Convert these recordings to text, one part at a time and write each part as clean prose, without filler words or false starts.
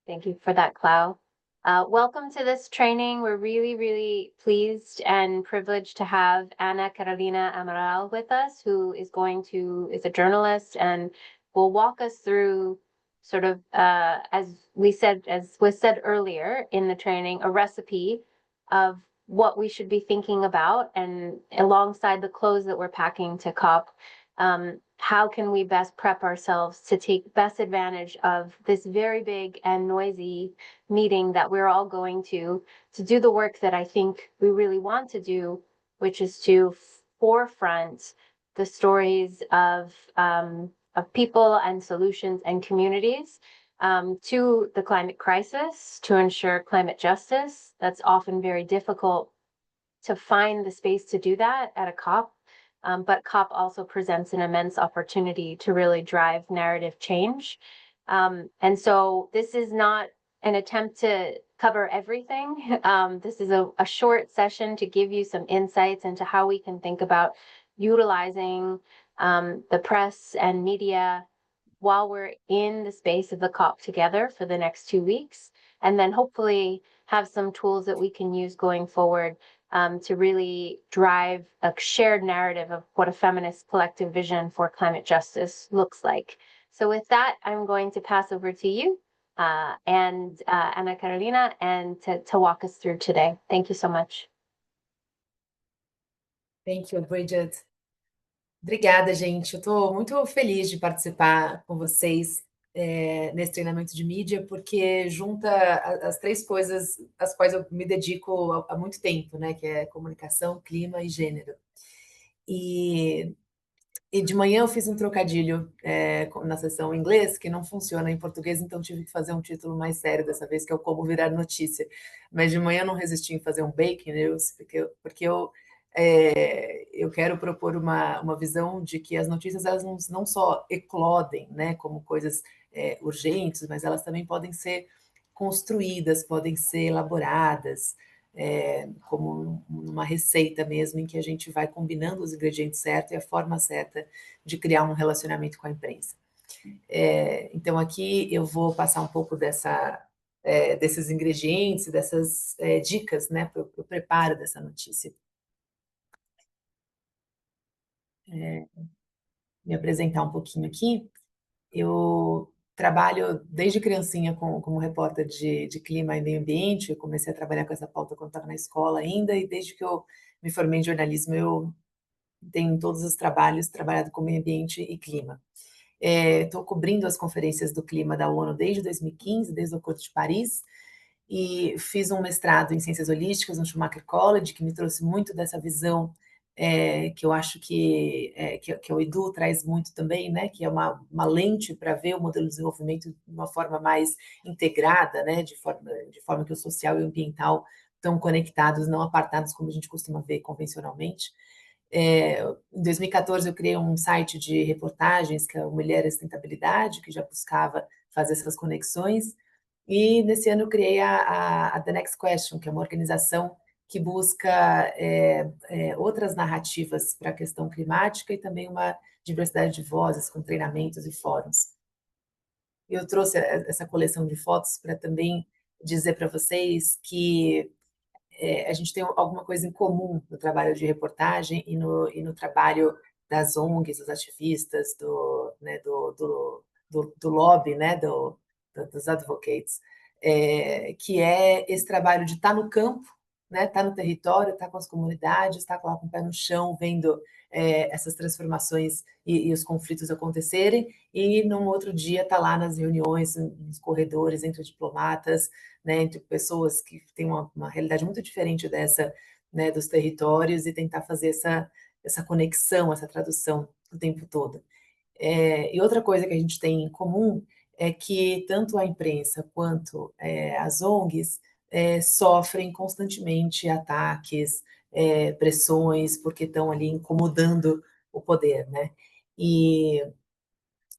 Thank you for that, Clau. Welcome to this training. We're really, really pleased and privileged to have Ana Carolina Amaral with us, who is a journalist and will walk us through sort of, as was said earlier in the training, a recipe of what we should be thinking about, and alongside the clothes that we're packing to COP, how can we best prep ourselves to take best advantage of this very big and noisy meeting that we're all going to do the work that I think we really want to do, which is to forefront the stories of people and solutions and communities to the climate crisis, to ensure climate justice. That's often very difficult to find the space to do that at a COP. But COP also presents an immense opportunity to really drive narrative change. And so this is not an attempt to cover everything. This is a short session to give you some insights into how we can think about utilizing the press and media while we're in the space of the COP together for the next 2 weeks, and then hopefully have some tools that we can use going forward to really drive a shared narrative of what a feminist collective vision for climate justice looks like. So with that, I'm going to pass over to you and Ana Carolina, and to walk us through today. Thank you so much. Thank you, Bridget. Obrigada, gente. Eu estou muito feliz de participar com vocês nesse treinamento de mídia, porque junta as três coisas às quais eu me dedico há muito tempo, né? Que é comunicação, clima e gênero. E de manhã eu fiz um trocadilho na sessão em inglês, que não funciona em português, então tive que fazer um título mais sério dessa vez, que é o Como Virar Notícia. Mas de manhã eu não resisti em fazer um Breaking News, porque eu quero propor uma visão de que as notícias elas não só eclodem, né, como coisas urgentes, mas elas também podem ser construídas, podem ser elaboradas, como uma receita mesmo, em que a gente vai combinando os ingredientes certos e a forma certa de criar um relacionamento com a imprensa. Então, aqui eu vou passar um pouco desses ingredientes, dessas dicas, né, para o preparo dessa notícia. Me apresentar um pouquinho aqui. Eu trabalho desde criancinha como repórter de clima e meio ambiente. Eu comecei a trabalhar com essa pauta quando estava na escola ainda, e desde que eu me formei em jornalismo, eu tenho em todos os trabalhos trabalhado com meio ambiente e clima. Estou cobrindo as conferências do clima da ONU desde 2015, desde o Acordo de Paris, e fiz um mestrado em Ciências Holísticas no Schumacher College, que me trouxe muito dessa visão que eu acho que o Edu traz muito também, né? Que é uma lente para ver o modelo de desenvolvimento de uma forma mais integrada, né? De forma que o social e o ambiental estão conectados, não apartados como a gente costuma ver convencionalmente. Em 2014 eu criei um site de reportagens, que é o Mulher e Sustentabilidade, que já buscava fazer essas conexões, e nesse ano eu criei a The Next Question, que é uma organização que busca outras narrativas para a questão climática e também uma diversidade de vozes com treinamentos e fóruns. Eu trouxe essa coleção de fotos para também dizer para vocês que a gente tem alguma coisa em comum no trabalho de reportagem e no trabalho das ONGs, dos ativistas, do lobby, né, dos advocates, que é esse trabalho de estar no campo, né, estar no território, estar com as comunidades, estar lá com o pé no chão, vendo essas transformações e os conflitos acontecerem, e num outro dia estar lá nas reuniões, nos corredores, entre diplomatas, né, entre pessoas que têm uma realidade muito diferente dessa, né, dos territórios, e tentar fazer essa conexão, essa tradução o tempo todo. E outra coisa que a gente tem em comum é que tanto a imprensa quanto as ONGs sofrem constantemente ataques, pressões, porque estão ali incomodando o poder, né? E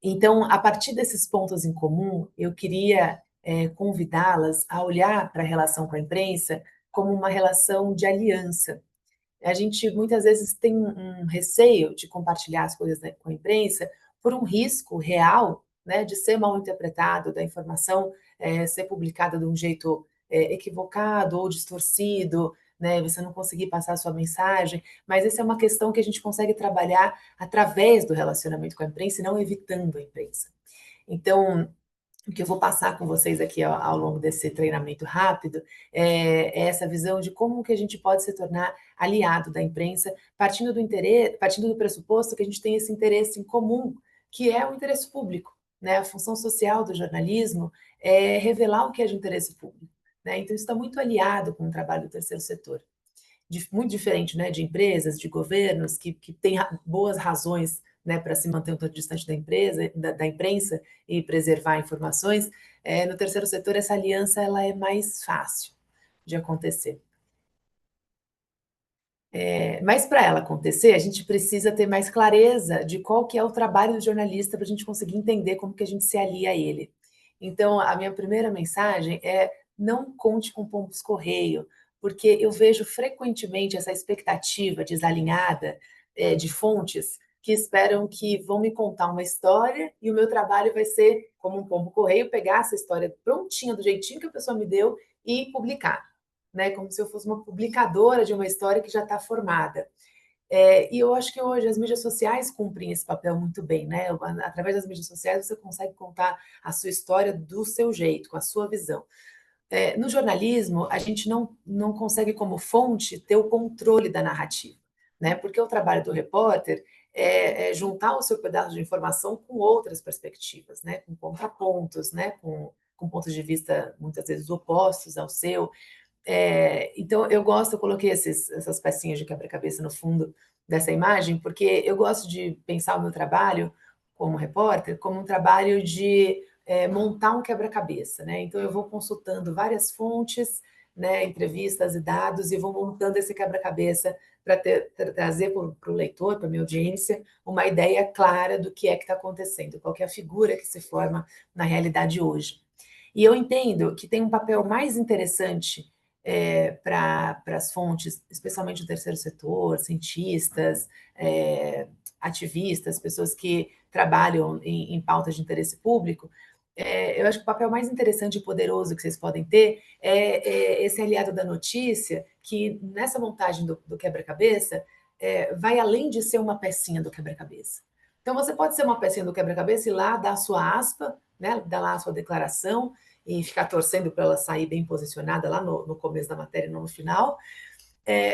então, a partir desses pontos em comum, eu queria convidá-las a olhar para a relação com a imprensa como uma relação de aliança. A gente muitas vezes tem um receio de compartilhar as coisas, né, com a imprensa por um risco real, né, de ser mal interpretado, da informação ser publicada de um jeito equivocado ou distorcido, né, você não conseguir passar a sua mensagem, mas essa é uma questão que a gente consegue trabalhar através do relacionamento com a imprensa e não evitando a imprensa. Então, o que eu vou passar com vocês aqui ao longo desse treinamento rápido é essa visão de como que a gente pode se tornar aliado da imprensa, partindo do pressuposto que a gente tem esse interesse em comum, que é o interesse público, né? A função social do jornalismo é revelar o que é de interesse público, né? Então, isso está muito aliado com o trabalho do terceiro setor, muito diferente, né, de empresas, de governos que têm boas razões, né, para se manter um tanto distante da empresa, da imprensa e preservar informações. No terceiro setor essa aliança ela é mais fácil de acontecer. Mas para ela acontecer, a gente precisa ter mais clareza de qual que é o trabalho do jornalista para a gente conseguir entender como que a gente se alia a ele. Então, a minha primeira mensagem é: não conte com pombos correio, porque eu vejo frequentemente essa expectativa desalinhada de fontes que esperam que vão me contar uma história e o meu trabalho vai ser, como um pombo correio, pegar essa história prontinha, do jeitinho que a pessoa me deu e publicar, né? Como se eu fosse uma publicadora de uma história que já está formada. E eu acho que hoje as mídias sociais cumprem esse papel muito bem, né? Através das mídias sociais você consegue contar a sua história do seu jeito, com a sua visão. No jornalismo, a gente não consegue, como fonte, ter o controle da narrativa, né? Porque o trabalho do repórter é juntar o seu pedaço de informação com outras perspectivas, né? Com contrapontos, né? Com pontos de vista muitas vezes opostos ao seu. Então, eu coloquei essas pecinhas de quebra-cabeça no fundo dessa imagem, porque eu gosto de pensar o meu trabalho como repórter como um trabalho de montar um quebra-cabeça, né? Então, eu vou consultando várias fontes, né, entrevistas e dados, e vou montando esse quebra-cabeça para trazer para o leitor, para a minha audiência, uma ideia clara do que é que está acontecendo, qual que é a figura que se forma na realidade hoje. E eu entendo que tem um papel mais interessante para as fontes, especialmente do terceiro setor, cientistas, é, ativistas, pessoas que trabalham em pautas de interesse público. Eu acho que o papel mais interessante e poderoso que vocês podem ter é esse aliado da notícia, que nessa montagem do quebra-cabeça vai além de ser uma pecinha do quebra-cabeça. Então, você pode ser uma pecinha do quebra-cabeça e lá dar a sua aspa, né, dar lá a sua declaração, e ficar torcendo para ela sair bem posicionada lá no começo da matéria e não no final.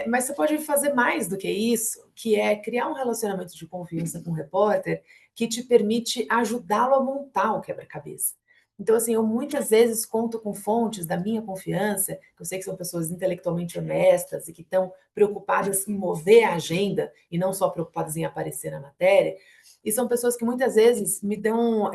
Mas você pode fazer mais do que isso, que é criar um relacionamento de confiança com o repórter que te permite ajudá-lo a montar o quebra-cabeça. Então, assim, eu muitas vezes conto com fontes da minha confiança, que eu sei que são pessoas intelectualmente honestas e que estão preocupadas em mover a agenda e não só preocupadas em aparecer na matéria. E são pessoas que muitas vezes me dão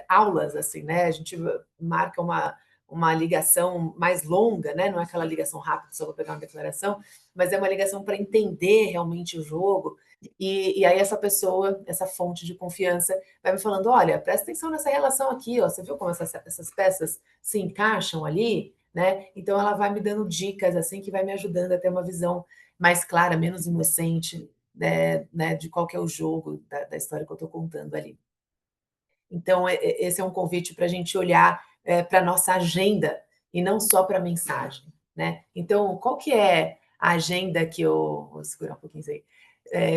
aulas, assim, né? A gente marca uma ligação mais longa, né? Não é aquela ligação rápida, só vou pegar uma declaração, mas é uma ligação para entender realmente o jogo. E aí essa pessoa, essa fonte de confiança, vai me falando: olha, presta atenção nessa relação aqui, ó, você viu como essas peças se encaixam ali, né? Então ela vai me dando dicas assim que vai me ajudando a ter uma visão mais clara, menos inocente, né, de qual que é o jogo da história que eu estou contando ali. Então, esse é um convite para a gente olhar para a nossa agenda e não só para a mensagem, né? Então, qual que é a agenda que eu... Vou segurar um pouquinho isso aí.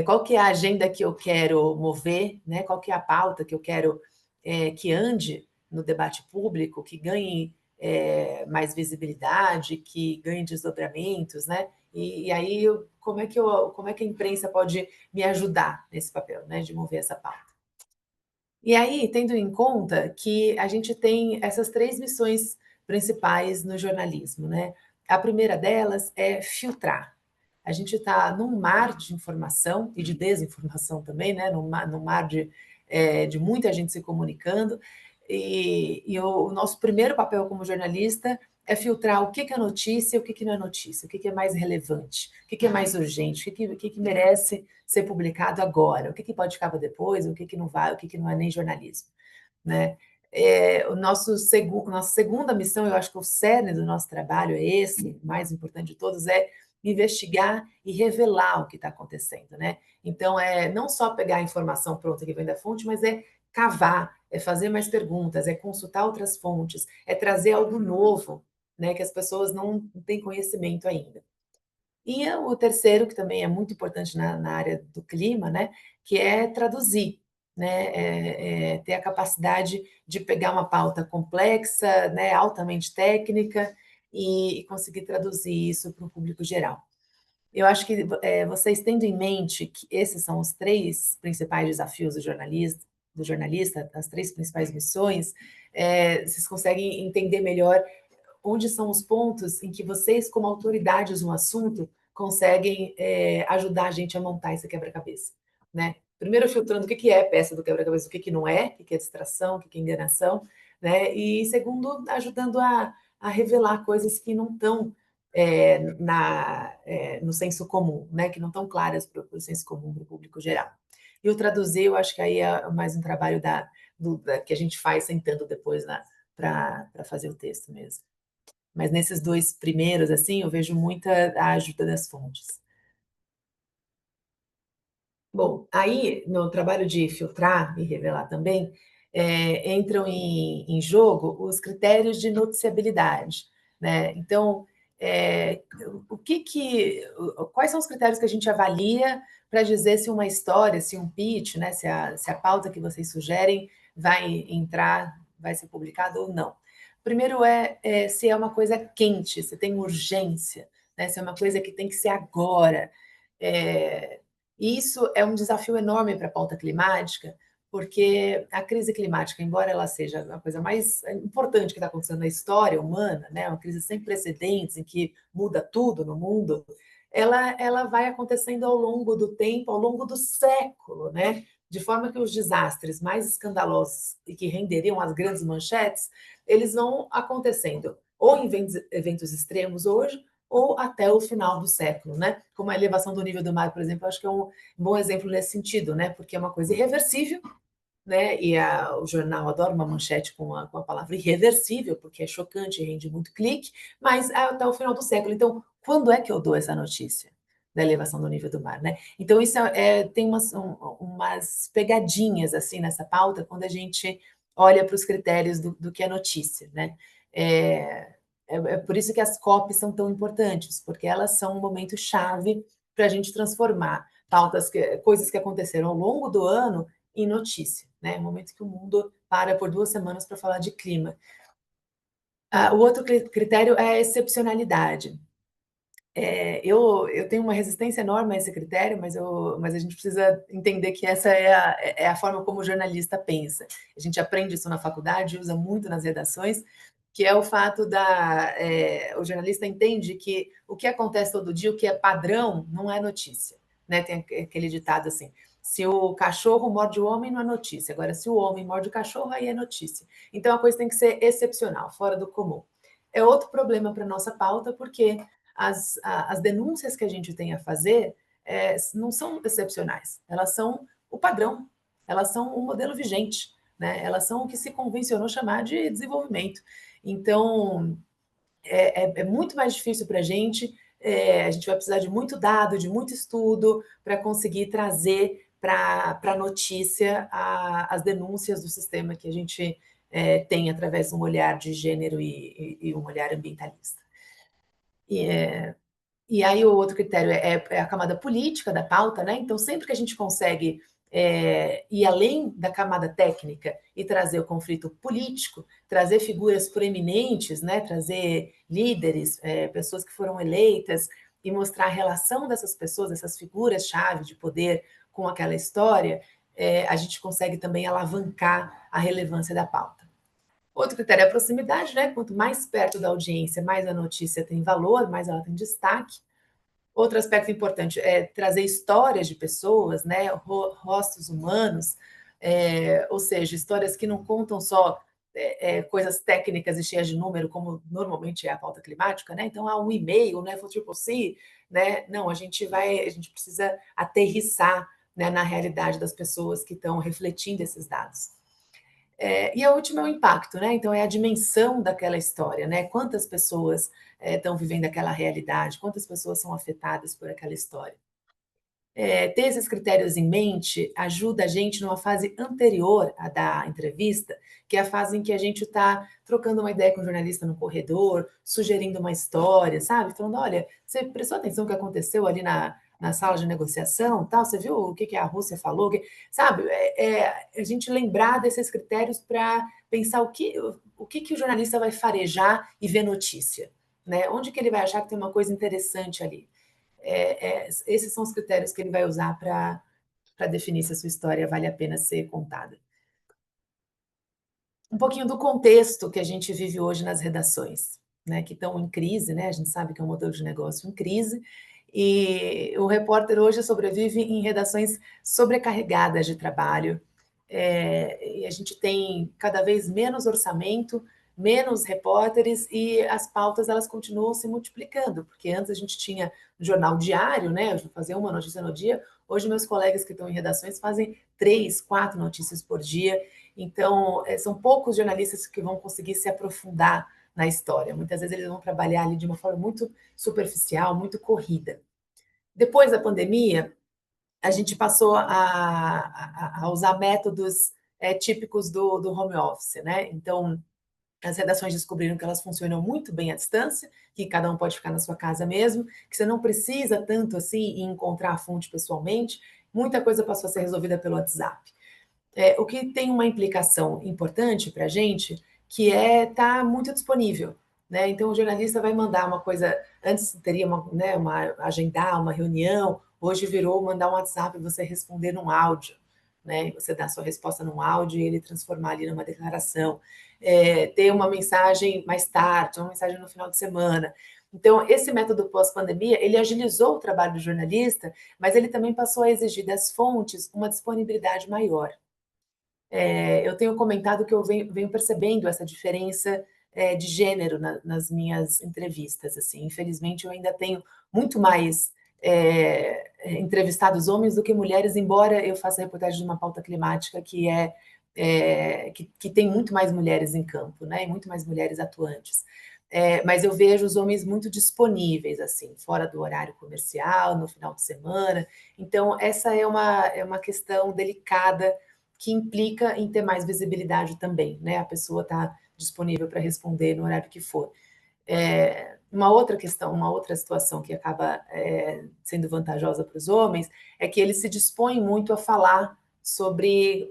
Qual que é a agenda que eu quero mover, né? Qual que é a pauta que eu quero que ande no debate público, que ganhe mais visibilidade, que ganhe desdobramentos, né? E aí, como é que a imprensa pode me ajudar nesse papel, né? De mover essa pauta? E aí, tendo em conta que a gente tem essas 3 missões principais no jornalismo, né. A primeira delas é filtrar. A gente está num mar de informação e de desinformação também, né, num mar de muita gente se comunicando, e o nosso primeiro papel como jornalista é filtrar o que que é notícia e o que que não é notícia, o que que é mais relevante, o que que é mais urgente, o que que merece ser publicado agora, o que que pode ficar para depois, o que que não vai, o que que não é nem jornalismo, né? Nossa segunda missão, eu acho que o cerne do nosso trabalho é esse, o mais importante de todos, é investigar e revelar o que está acontecendo, né? Então, não só pegar a informação pronta que vem da fonte, mas é cavar, é fazer mais perguntas, é consultar outras fontes, é trazer algo novo, né, que as pessoas não têm conhecimento ainda. E o terceiro, que também é muito importante na área do clima, né, que é traduzir, né, ter a capacidade de pegar uma pauta complexa, né, altamente técnica e conseguir traduzir isso para o público geral. Eu acho que, vocês tendo em mente que esses são os 3 principais desafios do jornalista, as 3 principais missões, vocês conseguem entender melhor onde são os pontos em que vocês, como autoridades no assunto, conseguem ajudar a gente a montar esse quebra-cabeça, né? Primeiro filtrando o que que é peça do quebra-cabeça, o que que não é, o que que é distração, o que que é enganação, né? E segundo, ajudando a revelar coisas que não estão no senso comum, né? Que não estão claras para o senso comum, para o público geral. E o traduzir, eu acho que aí é mais um trabalho que a gente faz sentando depois para fazer o texto mesmo. Mas nesses 2 primeiros, assim, eu vejo muita a ajuda das fontes. Bom, aí no trabalho de filtrar e revelar também, entram em jogo os critérios de noticiabilidade, né. Então, o que que quais são os critérios que a gente avalia para dizer se uma história, se um pitch, né, se a pauta que vocês sugerem vai ser publicada ou não? Primeiro se é uma coisa quente, se tem urgência, né, se é uma coisa que tem que ser agora. Eh e isso é um desafio enorme para a pauta climática, porque a crise climática, embora ela seja a coisa mais importante que está acontecendo na história humana, né, uma crise sem precedentes, em que muda tudo no mundo, ela vai acontecendo ao longo do tempo, ao longo do século, né? De forma que os desastres mais escandalosos e que renderiam as grandes manchetes, eles vão acontecendo ou em eventos extremos hoje, ou até o final do século, né? Como a elevação do nível do mar, por exemplo, acho que é um bom exemplo nesse sentido, né? Porque é uma coisa irreversível, né? E o jornal adora uma manchete com a palavra irreversível, porque é chocante e rende muito clique, mas até o final do século. Então, quando é que eu dou essa notícia da elevação do nível do mar, né? Então, isso tem umas pegadinhas assim nessa pauta quando a gente olha para os critérios do que é notícia, né? É, é por isso que as COPs são tão importantes, porque elas são um momento chave para a gente transformar coisas que aconteceram ao longo do ano em notícia, né? O momento que o mundo para por 2 semanas para falar de clima. O outro critério é a excepcionalidade. Eu tenho uma resistência enorme a esse critério, mas a gente precisa entender que essa é a forma como o jornalista pensa. A gente aprende isso na faculdade, usa muito nas redações, que é o fato o jornalista entende que o que acontece todo dia, o que é padrão, não é notícia, né? Tem aquele ditado assim: se o cachorro morde o homem, não é notícia. Agora, se o homem morde o cachorro, aí é notícia. Então a coisa tem que ser excepcional, fora do comum. É outro problema para a nossa pauta, porque as denúncias que a gente tem a fazer não são excepcionais, elas são o padrão, elas são o modelo vigente, né? Elas são o que se convencionou chamar de desenvolvimento. Então, é muito mais difícil para a gente vai precisar de muito dado, de muito estudo para conseguir trazer para a notícia as denúncias do sistema que a gente tem através de um olhar de gênero e um olhar ambientalista. E, e aí o outro critério é a camada política da pauta, né? Então, sempre que a gente consegue ir além da camada técnica e trazer o conflito político, trazer figuras proeminentes, né? Trazer líderes, pessoas que foram eleitas e mostrar a relação dessas pessoas, dessas figuras-chave de poder com aquela história, a gente consegue também alavancar a relevância da pauta. Outro critério é a proximidade, né? Quanto mais perto da audiência, mais a notícia tem valor, mais ela tem destaque. Outro aspecto importante é trazer histórias de pessoas, né? Rostos humanos, ou seja, histórias que não contam só coisas técnicas e cheias de número, como normalmente é a pauta climática, né? Então, um e-mail, né? For triple C, né? Não, a gente precisa aterrissar, né, na realidade das pessoas que estão refletindo esses dados. E a última é o impacto, né? Então, é a dimensão daquela história, né? Quantas pessoas estão vivendo aquela realidade, quantas pessoas são afetadas por aquela história. ter esses critérios em mente ajuda a gente numa fase anterior à da entrevista, que é a fase em que a gente está trocando uma ideia com o jornalista no corredor, sugerindo uma história, sabe? Falando, olha, você prestou atenção no que aconteceu ali na sala de negociação, tal? Você viu o que, que a Rússia falou? Sabe? A gente lembrar desses critérios para pensar o que o jornalista vai farejar e ver notícia, né? Onde que ele vai achar que tem uma coisa interessante ali? Esses são os critérios que ele vai usar para definir se a sua história vale a pena ser contada. Um pouquinho do contexto que a gente vive hoje nas redações, né, que estão em crise, né? A gente sabe que é um modelo de negócio em crise, e o repórter hoje sobrevive em redações sobrecarregadas de trabalho. E a gente tem cada vez menos orçamento, menos repórteres e as pautas elas continuam se multiplicando, porque antes a gente tinha um jornal diário, né? Eu fazia uma notícia no dia. Hoje meus colegas que estão em redações fazem 3, 4 notícias por dia. Então, são poucos jornalistas que vão conseguir se aprofundar na história. Muitas vezes eles vão trabalhar ali de uma forma muito superficial, muito corrida. Depois da pandemia, a gente passou a usar métodos típicos do home office, né? Então, as redações descobriram que elas funcionam muito bem à distância, que cada um pode ficar na sua casa mesmo, que você não precisa tanto assim encontrar a fonte pessoalmente. Muita coisa passou a ser resolvida pelo WhatsApp. O que tem uma implicação importante para a gente, que é estar tá muito disponível, né? Então, o jornalista vai mandar uma coisa, antes teria agendar uma reunião, hoje virou mandar um WhatsApp e você responder num áudio, né? E você dá a sua resposta num áudio e ele transformar ali numa declaração. Ter uma mensagem mais tarde, uma mensagem no final de semana. Então, esse método pós-pandemia, ele agilizou o trabalho do jornalista, mas ele também passou a exigir das fontes uma disponibilidade maior. Eu tenho comentado que eu venho percebendo essa diferença de gênero nas minhas entrevistas. Assim, infelizmente, eu ainda tenho muito mais entrevistados homens do que mulheres, embora eu faça reportagem de uma pauta climática que tem muito mais mulheres em campo, né, e muito mais mulheres atuantes. Mas eu vejo os homens muito disponíveis, assim, fora do horário comercial, no final de semana. Então, essa é uma questão delicada que implica em ter mais visibilidade também, né? A pessoa está disponível para responder no horário que for. Uma outra questão, uma outra situação que acaba sendo vantajosa para os homens é que eles se dispõem muito a falar sobre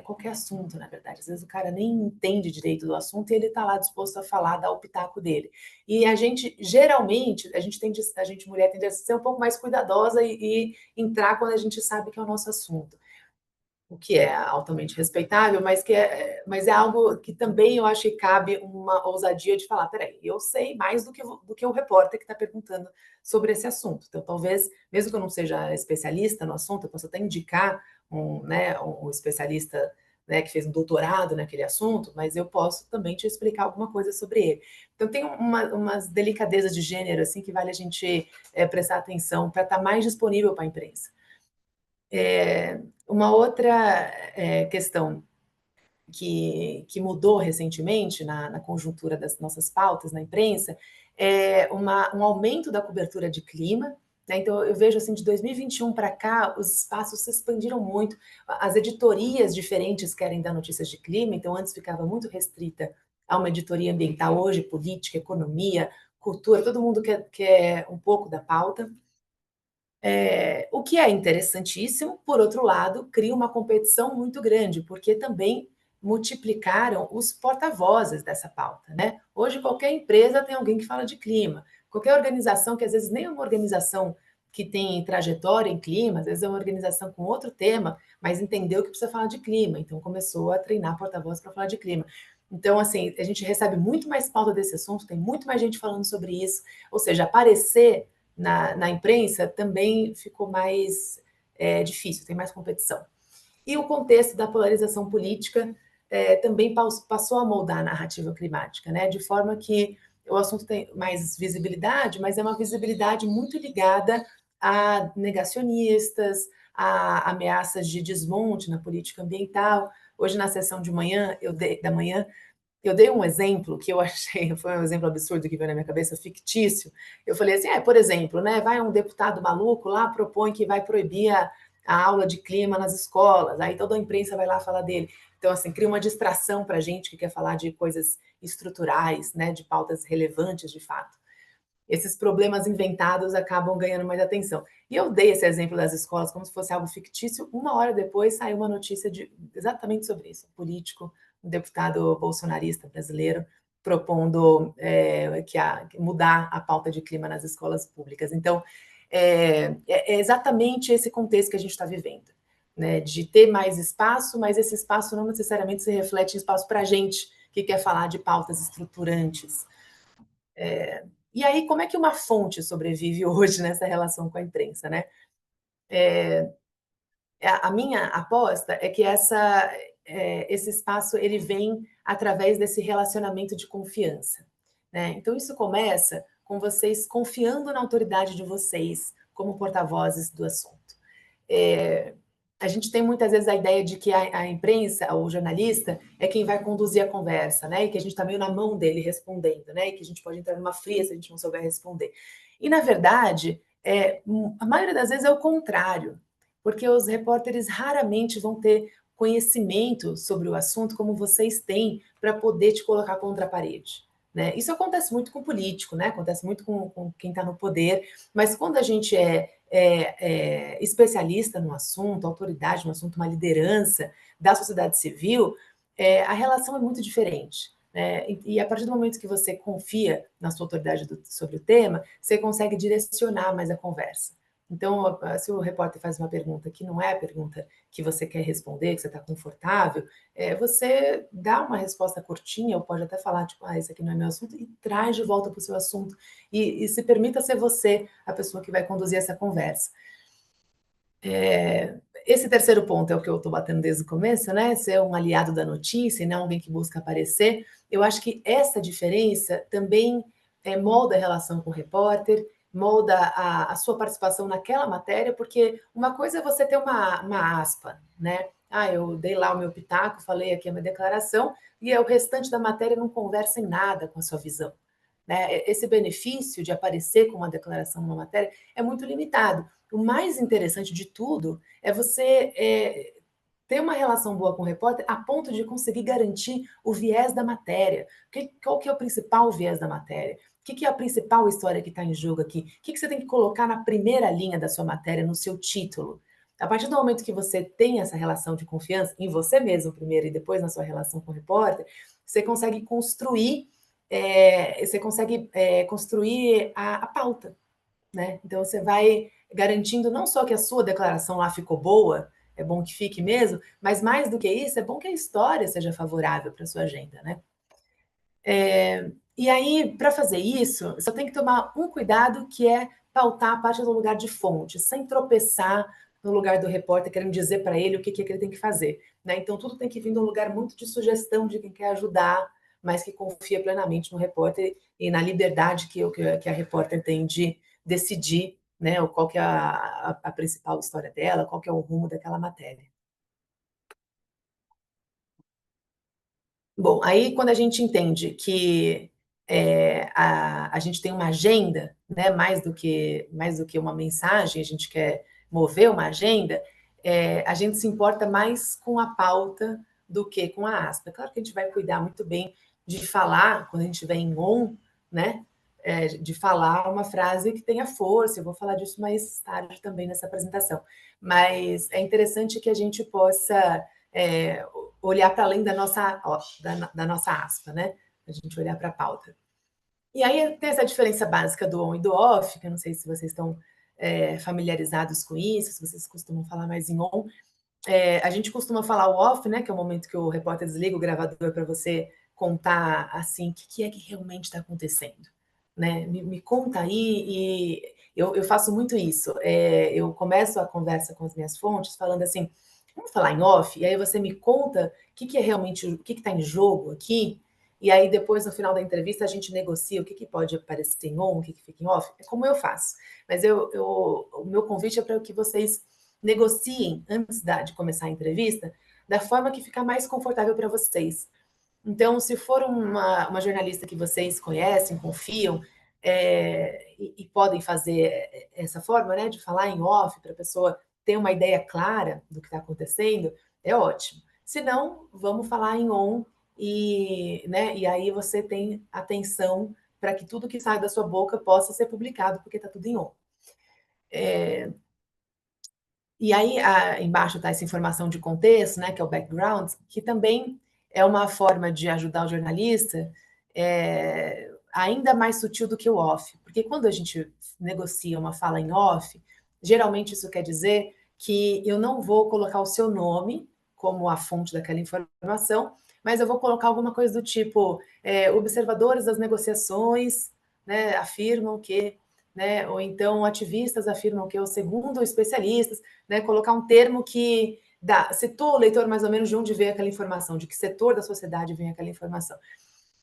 qualquer assunto, na verdade. Às vezes o cara nem entende direito do assunto e ele está lá disposto a falar, dar o pitaco dele. E a gente, geralmente, a gente mulher tende a ser um pouco mais cuidadosa e entrar quando a gente sabe que é o nosso assunto, o que é altamente respeitável, mas é algo que também eu acho que cabe uma ousadia de falar, peraí, eu sei mais do que o repórter que está perguntando sobre esse assunto. Então, talvez, mesmo que eu não seja especialista no assunto, eu possa até indicar um especialista, né, que fez um doutorado naquele assunto, mas eu posso também te explicar alguma coisa sobre ele. Então, tem umas delicadezas de gênero assim que vale a gente prestar atenção para estar mais disponível para a imprensa. Uma outra questão que mudou recentemente na conjuntura das nossas pautas na imprensa é um aumento da cobertura de clima, né? Então, eu vejo assim, de 2021 para cá, os espaços se expandiram muito, as editorias diferentes querem dar notícias de clima, então antes ficava muito restrita a uma editoria ambiental, hoje política, economia, cultura, todo mundo quer um pouco da pauta. O que é interessantíssimo, por outro lado, cria uma competição muito grande, porque também multiplicaram os porta-vozes dessa pauta, né? Hoje qualquer empresa tem alguém que fala de clima, qualquer organização, que às vezes nem é uma organização que tem trajetória em clima, às vezes é uma organização com outro tema, mas entendeu que precisa falar de clima, então começou a treinar porta-voz para falar de clima. Então, assim, a gente recebe muito mais pauta desse assunto, tem muito mais gente falando sobre isso, ou seja, aparecer na imprensa também ficou mais difícil, tem mais competição. E o contexto da polarização política também passou a moldar a narrativa climática, né? De forma que o assunto tem mais visibilidade, mas é uma visibilidade muito ligada a negacionistas, a ameaças de desmonte na política ambiental. Hoje, na sessão da manhã, Eu dei um exemplo que eu achei, foi um exemplo absurdo que veio na minha cabeça, fictício. Eu falei assim, por exemplo, né, vai um deputado maluco lá, propõe que vai proibir a aula de clima nas escolas, aí toda a imprensa vai lá falar dele. Então, assim, cria uma distração para a gente que quer falar de coisas estruturais, né, de pautas relevantes de fato. Esses problemas inventados acabam ganhando mais atenção. E eu dei esse exemplo das escolas como se fosse algo fictício. Uma hora depois saiu uma notícia exatamente sobre isso. Um político, um deputado bolsonarista brasileiro, propondo mudar a pauta de clima nas escolas públicas. Então, é exatamente esse contexto que a gente está vivendo, né? De ter mais espaço, mas esse espaço não necessariamente se reflete em espaço para a gente que quer falar de pautas estruturantes. E aí, como é que uma fonte sobrevive hoje nessa relação com a imprensa, né? A minha aposta é que esse espaço ele vem através desse relacionamento de confiança, né? Então, isso começa com vocês confiando na autoridade de vocês como porta-vozes do assunto. A gente tem muitas vezes a ideia de que a imprensa, o jornalista, é quem vai conduzir a conversa, né? E que a gente está meio na mão dele respondendo, né? E que a gente pode entrar numa fria se a gente não souber responder. E, na verdade, a maioria das vezes é o contrário, porque os repórteres raramente vão ter conhecimento sobre o assunto como vocês têm para poder te colocar contra a parede. Né? Isso acontece muito com político, né? Acontece muito com quem está no poder, mas quando a gente especialista no assunto, autoridade no assunto, uma liderança da sociedade civil, a relação é muito diferente. Né? E a partir do momento que você confia na sua autoridade sobre o tema, você consegue direcionar mais a conversa. Então, se o repórter faz uma pergunta que não é a pergunta que você quer responder, que você está confortável, você dá uma resposta curtinha, ou pode até falar, tipo, esse aqui não é meu assunto, e traz de volta para o seu assunto. E se permita ser você a pessoa que vai conduzir essa conversa. Esse terceiro ponto é o que eu estou batendo desde o começo, né? Ser um aliado da notícia e não alguém que busca aparecer. Eu acho que essa diferença também molda a relação com o repórter, molda a sua participação naquela matéria, porque uma coisa é você ter uma aspa, né? Eu dei lá o meu pitaco, falei aqui a minha declaração, e o restante da matéria não conversa em nada com a sua visão. Né? Esse benefício de aparecer com uma declaração numa matéria é muito limitado. O mais interessante de tudo é você ter uma relação boa com o repórter a ponto de conseguir garantir o viés da matéria. Qual que é o principal viés da matéria? O que é a principal história que está em jogo aqui? O que você tem que colocar na primeira linha da sua matéria, no seu título? A partir do momento que você tem essa relação de confiança em você mesmo primeiro e depois na sua relação com o repórter, você consegue construir a pauta, né? Então você vai garantindo não só que a sua declaração lá ficou boa, é bom que fique mesmo, mas mais do que isso, é bom que a história seja favorável para a sua agenda, né? E aí, para fazer isso, só tem que tomar um cuidado que é pautar a partir do lugar de fonte, sem tropeçar no lugar do repórter querendo dizer para ele o que ele tem que fazer. Né? Então, tudo tem que vir de um lugar muito de sugestão de quem quer ajudar, mas que confia plenamente no repórter e na liberdade que a repórter tem de decidir, né, qual que é a principal história dela, qual que é o rumo daquela matéria. Bom, aí quando a gente entende que a gente tem uma agenda, né, mais do que uma mensagem, a gente quer mover uma agenda, a gente se importa mais com a pauta do que com a aspa. Claro que a gente vai cuidar muito bem de falar, quando a gente estiver em on, né, de falar uma frase que tenha força. Eu vou falar disso mais tarde também nessa apresentação. Mas é interessante que a gente possa olhar para além da nossa aspa, né? A gente olhar para a pauta. E aí tem essa diferença básica do on e do off, que eu não sei se vocês estão familiarizados com isso, se vocês costumam falar mais em on. A gente costuma falar o off, né? Que é o momento que o repórter desliga o gravador para você contar assim o que é que realmente está acontecendo. Né? Me conta aí, e eu faço muito isso. Eu começo a conversa com as minhas fontes falando assim, vamos falar em off, e aí você me conta o que é realmente, o que está em jogo aqui, e aí depois, no final da entrevista, a gente negocia o que pode aparecer em on, o que fica em off. É como eu faço. Mas o meu convite é para que vocês negociem antes de começar a entrevista da forma que ficar mais confortável para vocês. Então, se for uma jornalista que vocês conhecem, confiam, e podem fazer essa forma, né, de falar em off para a pessoa ter uma ideia clara do que está acontecendo, é ótimo. Se não, vamos falar em on né, e aí você tem atenção para que tudo que sai da sua boca possa ser publicado, porque está tudo em on. E aí, embaixo está essa informação de contexto, né, que é o background, que também é uma forma de ajudar o jornalista ainda mais sutil do que o off. Porque quando a gente negocia uma fala em off, geralmente isso quer dizer que eu não vou colocar o seu nome como a fonte daquela informação, mas eu vou colocar alguma coisa do tipo, observadores das negociações, né, afirmam que, né, ou então ativistas afirmam que, ou segundo especialistas, né, colocar um termo que situa o leitor mais ou menos de onde vem aquela informação, de que setor da sociedade vem aquela informação.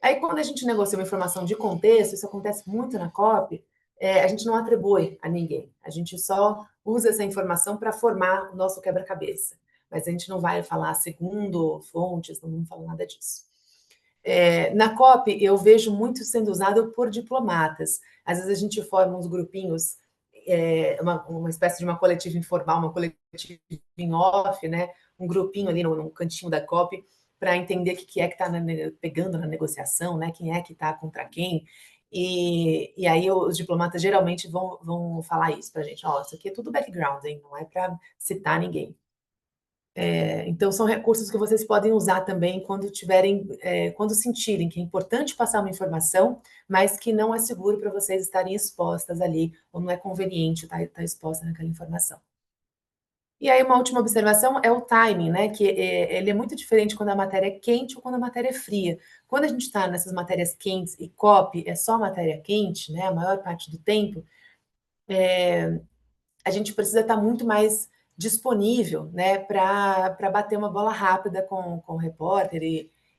Aí, quando a gente negocia uma informação de contexto, isso acontece muito na COP, a gente não atribui a ninguém, a gente só usa essa informação para formar o nosso quebra-cabeça, mas a gente não vai falar segundo fontes, não vamos falar nada disso. Na COP, eu vejo muito sendo usado por diplomatas. Às vezes a gente forma uns grupinhos, uma espécie de uma coletiva informal, uma coletiva em off, né? Um grupinho ali no cantinho da COP, para entender o que é que está pegando na negociação, né? Quem é que está contra quem. E aí os diplomatas geralmente vão falar isso para a gente. Ó, isso aqui é tudo background, hein? Não é para citar ninguém. Então, são recursos que vocês podem usar também quando sentirem que é importante passar uma informação, mas que não é seguro para vocês estarem expostas ali, ou não é conveniente estar exposta naquela informação. E aí, uma última observação é o timing, né? Que ele é muito diferente quando a matéria é quente ou quando a matéria é fria. Quando a gente está nessas matérias quentes e COP é só matéria quente, né? A maior parte do tempo, a gente precisa estar muito mais disponível, né, para bater uma bola rápida com o repórter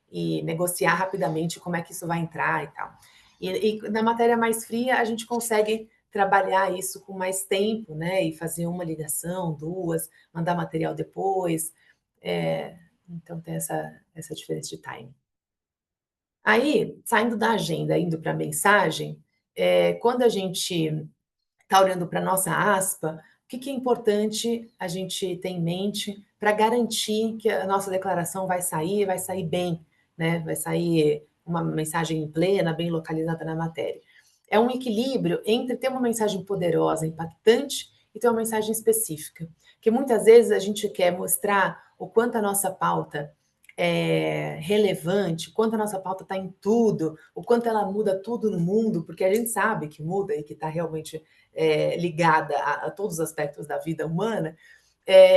e negociar rapidamente como é que isso vai entrar e tal. E na matéria mais fria, a gente consegue trabalhar isso com mais tempo, né, e fazer uma ligação, duas, mandar material depois. Então, tem essa diferença de time. Aí, saindo da agenda, indo para a mensagem, quando a gente está olhando para a nossa aspa, o que é importante a gente ter em mente para garantir que a nossa declaração vai sair bem, né? Vai sair uma mensagem plena, bem localizada na matéria. É um equilíbrio entre ter uma mensagem poderosa, impactante, e ter uma mensagem específica. Porque muitas vezes a gente quer mostrar o quanto a nossa pauta é relevante, o quanto a nossa pauta está em tudo, o quanto ela muda tudo no mundo, porque a gente sabe que muda e que está realmente ligada a todos os aspectos da vida humana.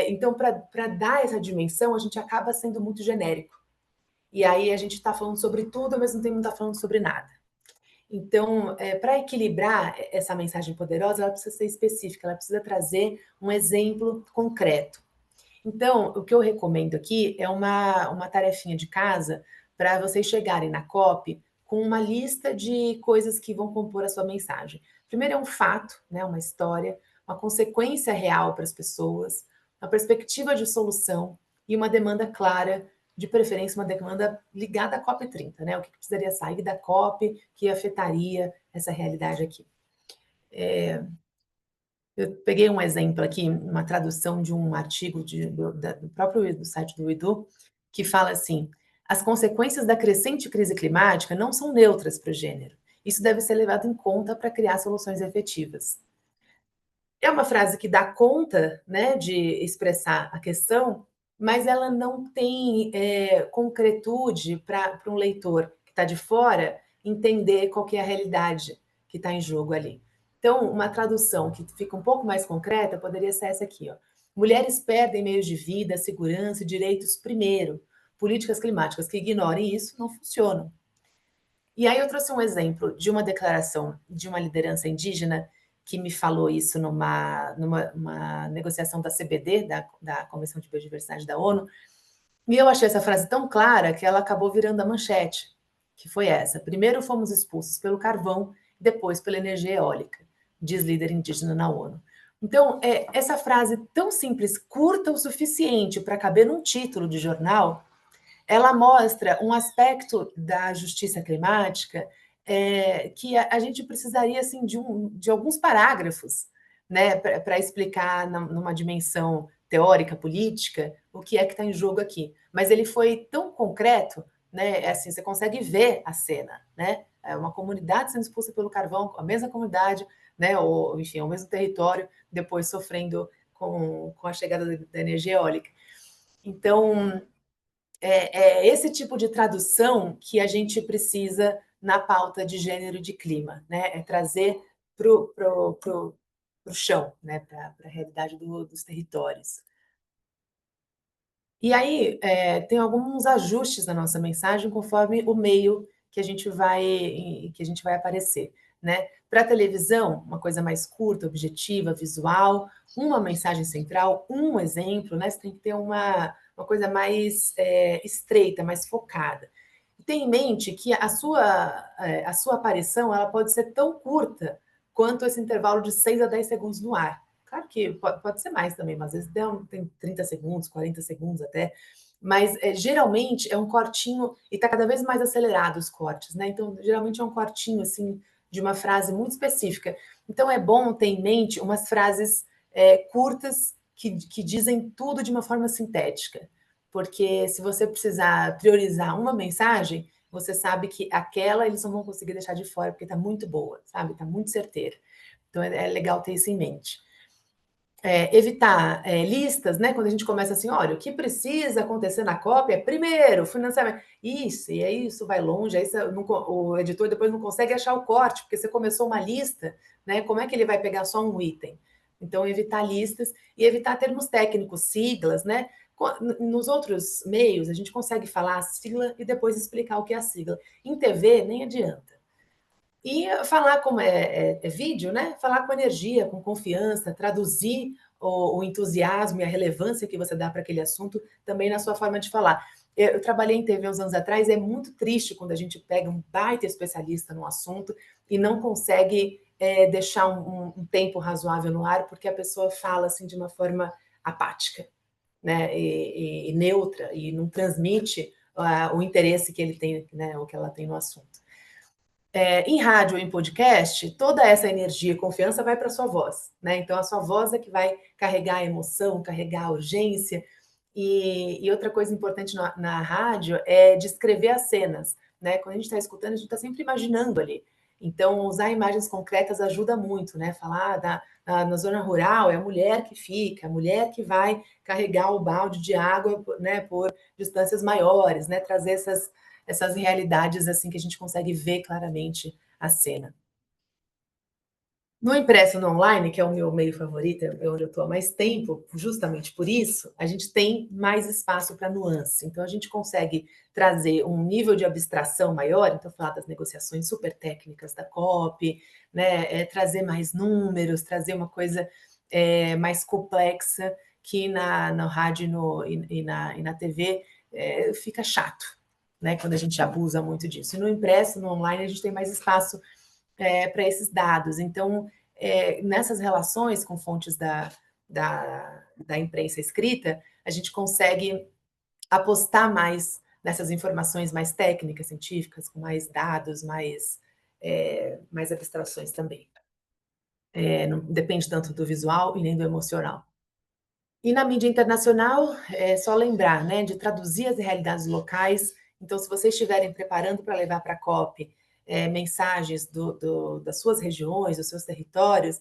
Então, para dar essa dimensão, a gente acaba sendo muito genérico. E aí a gente está falando sobre tudo, ao mesmo tempo não está falando sobre nada. Então, para equilibrar essa mensagem poderosa, ela precisa ser específica, ela precisa trazer um exemplo concreto. Então, o que eu recomendo aqui é uma tarefinha de casa para vocês chegarem na COP com uma lista de coisas que vão compor a sua mensagem. Primeiro é um fato, né, uma história, uma consequência real para as pessoas, uma perspectiva de solução e uma demanda clara, de preferência uma demanda ligada à COP 30, né? O que precisaria sair da COP que afetaria essa realidade aqui. Eu peguei um exemplo aqui, uma tradução de um artigo do próprio site do Edu, que fala assim: as consequências da crescente crise climática não são neutras para o gênero. Isso deve ser levado em conta para criar soluções efetivas. É uma frase que dá conta, né, de expressar a questão, mas ela não tem concretude para um leitor que está de fora entender qual que é a realidade que está em jogo ali. Então, uma tradução que fica um pouco mais concreta poderia ser essa aqui, ó. Mulheres perdem meios de vida, segurança e direitos primeiro. Políticas climáticas que ignorem isso não funcionam. E aí eu trouxe um exemplo de uma declaração de uma liderança indígena que me falou isso numa negociação da CBD, da Convenção de Biodiversidade da ONU, e eu achei essa frase tão clara que ela acabou virando a manchete, que foi essa: primeiro fomos expulsos pelo carvão, depois pela energia eólica, diz líder indígena na ONU. Então, essa frase tão simples, curta o suficiente para caber num título de jornal, ela mostra um aspecto da justiça climática que a gente precisaria assim, de alguns parágrafos, né, para explicar numa dimensão teórica, política, o que é que está em jogo aqui. Mas ele foi tão concreto, né, assim, você consegue ver a cena, né? É uma comunidade sendo expulsa pelo carvão, a mesma comunidade, né, ou enfim, o mesmo território, depois sofrendo com a chegada da energia eólica. Então, é esse tipo de tradução que a gente precisa na pauta de gênero e de clima, né? É trazer para o chão, né? Para a realidade dos territórios. E aí, tem alguns ajustes na nossa mensagem conforme o meio que a gente vai aparecer, né? Para a televisão, uma coisa mais curta, objetiva, visual, uma mensagem central, um exemplo, né? Você tem que ter uma coisa mais estreita, mais focada. E tenha em mente que a sua aparição ela pode ser tão curta quanto esse intervalo de 6 a 10 segundos no ar. Claro que pode ser mais também, mas às vezes tem 30 segundos, 40 segundos até. Mas geralmente é um cortinho, e está cada vez mais acelerado os cortes, né? Então, geralmente é um cortinho assim de uma frase muito específica. Então é bom ter em mente umas frases curtas que dizem tudo de uma forma sintética. Porque se você precisar priorizar uma mensagem, você sabe que aquela eles não vão conseguir deixar de fora, porque está muito boa, sabe? Está muito certeira. Então é legal ter isso em mente. Evitar listas, né? Quando a gente começa assim, olha, o que precisa acontecer na COP é primeiro financiamento. Isso, e aí isso vai longe, aí o editor depois não consegue achar o corte, porque você começou uma lista, né? Como é que ele vai pegar só um item? Então, evitar listas e evitar termos técnicos, siglas, né? Nos outros meios, a gente consegue falar a sigla e depois explicar o que é a sigla. Em TV, nem adianta. E falar como é vídeo, né? Falar com energia, com confiança, traduzir o entusiasmo e a relevância que você dá para aquele assunto também na sua forma de falar. Eu trabalhei em TV uns anos atrás, e é muito triste quando a gente pega um baita especialista num assunto e não consegue deixar um tempo razoável no ar, porque a pessoa fala assim de uma forma apática, né? E neutra, e não transmite o interesse que ele tem, né? O que ela tem no assunto. Em rádio ou em podcast, toda essa energia e confiança vai para a sua voz, né? Então, a sua voz é que vai carregar a emoção, carregar a urgência. E outra coisa importante na rádio é descrever as cenas, né? Quando a gente está escutando, a gente está sempre imaginando ali. Então, usar imagens concretas ajuda muito, né? Falar na zona rural, é a mulher que fica, a mulher que vai carregar o balde de água, né, por distâncias maiores, né? Trazer essas realidades assim que a gente consegue ver claramente a cena. No impresso no online, que é o meu meio favorito, é onde eu estou há mais tempo, justamente por isso, a gente tem mais espaço para nuance. Então, a gente consegue trazer um nível de abstração maior, então, falar das negociações super técnicas da COP, né, trazer mais números, trazer uma coisa mais complexa que na rádio e na TV fica chato, né, quando a gente abusa muito disso. E no impresso, no online, a gente tem mais espaço para esses dados. Então, nessas relações com fontes da imprensa escrita, a gente consegue apostar mais nessas informações mais técnicas, científicas, com mais dados, mais abstrações também. Não depende tanto do visual e nem do emocional. E na mídia internacional, é só lembrar, né, de traduzir as realidades locais. Então, se vocês estiverem preparando para levar para a COP mensagens das suas regiões, dos seus territórios,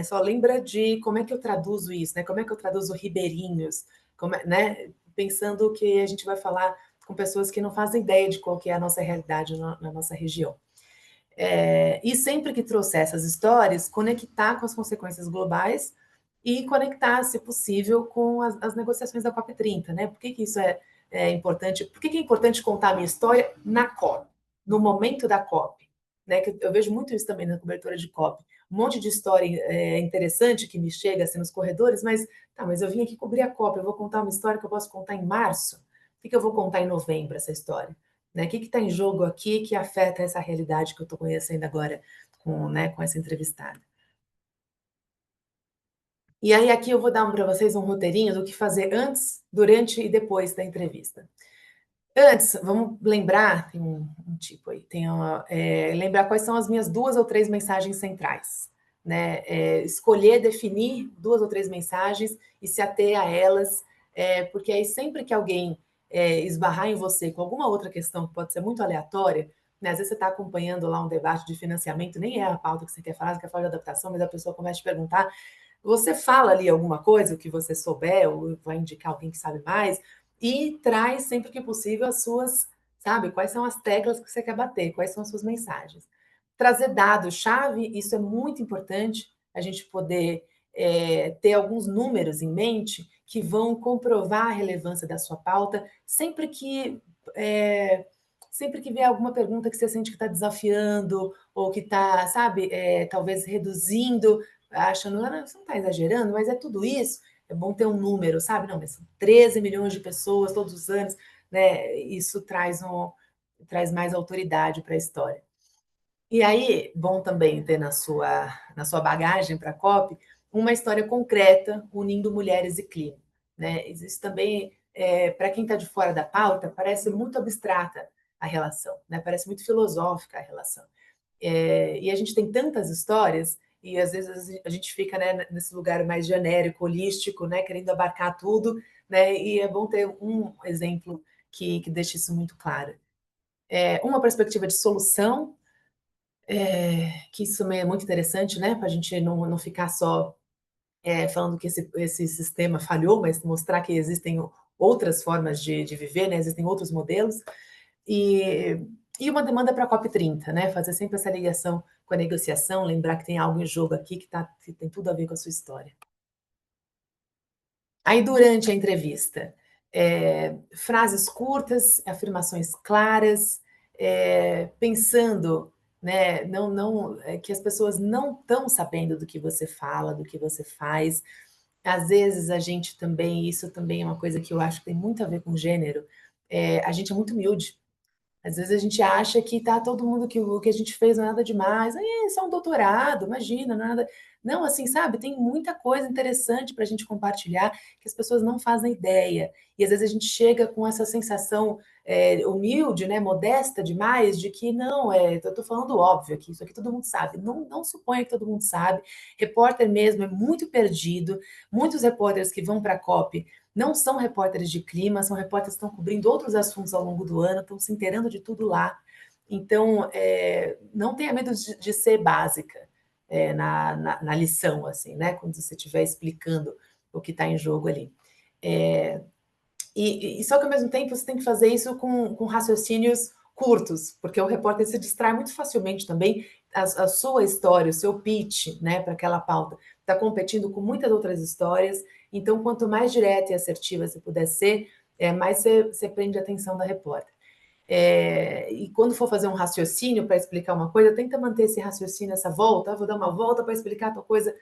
só lembra de como é que eu traduzo isso, né? Como é que eu traduzo ribeirinhos, né? Pensando que a gente vai falar com pessoas que não fazem ideia de qual que é a nossa realidade na nossa região. E sempre que trouxer essas histórias, conectar com as consequências globais e conectar, se possível, com as negociações da COP30, né? Por que isso é importante? Por que é importante contar a minha história na COP, no momento da COP? Né? Que eu vejo muito isso também na cobertura de COP. Um monte de história interessante que me chega assim, nos corredores, mas eu vim aqui cobrir a COP, eu vou contar uma história que eu posso contar em março. Por que eu vou contar em novembro essa história? Né? O que está em jogo aqui que afeta essa realidade que eu estou conhecendo agora com essa entrevistada? E aí aqui eu vou dar para vocês um roteirinho do que fazer antes, durante e depois da entrevista. Antes, vamos lembrar, tem um tipo aí, lembrar quais são as minhas 2 ou 3 mensagens centrais, né? Escolher, definir 2 ou 3 mensagens e se ater a elas, porque aí sempre que alguém esbarrar em você com alguma outra questão que pode ser muito aleatória, né? Às vezes você está acompanhando lá um debate de financiamento, nem é a pauta que você quer falar, você quer falar de adaptação, mas a pessoa começa a te perguntar, você fala ali alguma coisa, o que você souber, ou vai indicar alguém que sabe mais, e traz sempre que possível as suas, sabe, quais são as teclas que você quer bater, quais são as suas mensagens. Trazer dados-chave, isso é muito importante, a gente poder ter alguns números em mente que vão comprovar a relevância da sua pauta, é, sempre que vier alguma pergunta que você sente que está desafiando, ou que está, sabe, talvez reduzindo, achando, "Ah, você não está exagerando, mas é tudo isso, é bom ter um número, sabe? Não, mas são 13 milhões de pessoas todos os anos, né? Isso traz mais autoridade para a história. E aí, bom também ter na sua bagagem para a COP uma história concreta unindo mulheres e clima, né? Existe também, para quem está de fora da pauta, parece muito abstrata a relação, né? Parece muito filosófica a relação. E a gente tem tantas histórias e às vezes a gente fica, né, nesse lugar mais genérico, holístico, né, querendo abarcar tudo, né, e é bom ter um exemplo que deixe isso muito claro. Uma perspectiva de solução, que isso também é muito interessante, né, para a gente não ficar só falando que esse sistema falhou, mas mostrar que existem outras formas de viver, né, existem outros modelos. E, e uma demanda para a COP30, né? Fazer sempre essa ligação com a negociação, lembrar que tem algo em jogo aqui que tem tudo a ver com a sua história. Aí, durante a entrevista, frases curtas, afirmações claras, pensando, né, que as pessoas não estão sabendo do que você fala, do que você faz. Às vezes a gente também, isso também é uma coisa que eu acho que tem muito a ver com gênero, a gente é muito humilde. Às vezes a gente acha que tá todo mundo que o que a gente fez não é nada demais. É só um doutorado, imagina, não é nada. Não, assim, sabe, tem muita coisa interessante para a gente compartilhar que as pessoas não fazem ideia. E às vezes a gente chega com essa sensação humilde, né, modesta demais, de que não, eu estou falando óbvio aqui, isso aqui todo mundo sabe. Não suponha que todo mundo sabe. Repórter mesmo é muito perdido. Muitos repórteres que vão para a COP não são repórteres de clima, são repórteres que estão cobrindo outros assuntos ao longo do ano, estão se inteirando de tudo lá. Então, não tenha medo de ser básica na lição, assim, né? Quando você estiver explicando o que está em jogo ali. E só que ao mesmo tempo você tem que fazer isso com raciocínios curtos, porque o repórter se distrai muito facilmente também. A sua história, o seu pitch, né, para aquela pauta, está competindo com muitas outras histórias. Então, quanto mais direta e assertiva você puder ser, mais você prende a atenção da repórter. E quando for fazer um raciocínio para explicar uma coisa, tenta manter esse raciocínio, essa volta. Vou dar uma volta para explicar a tua coisa,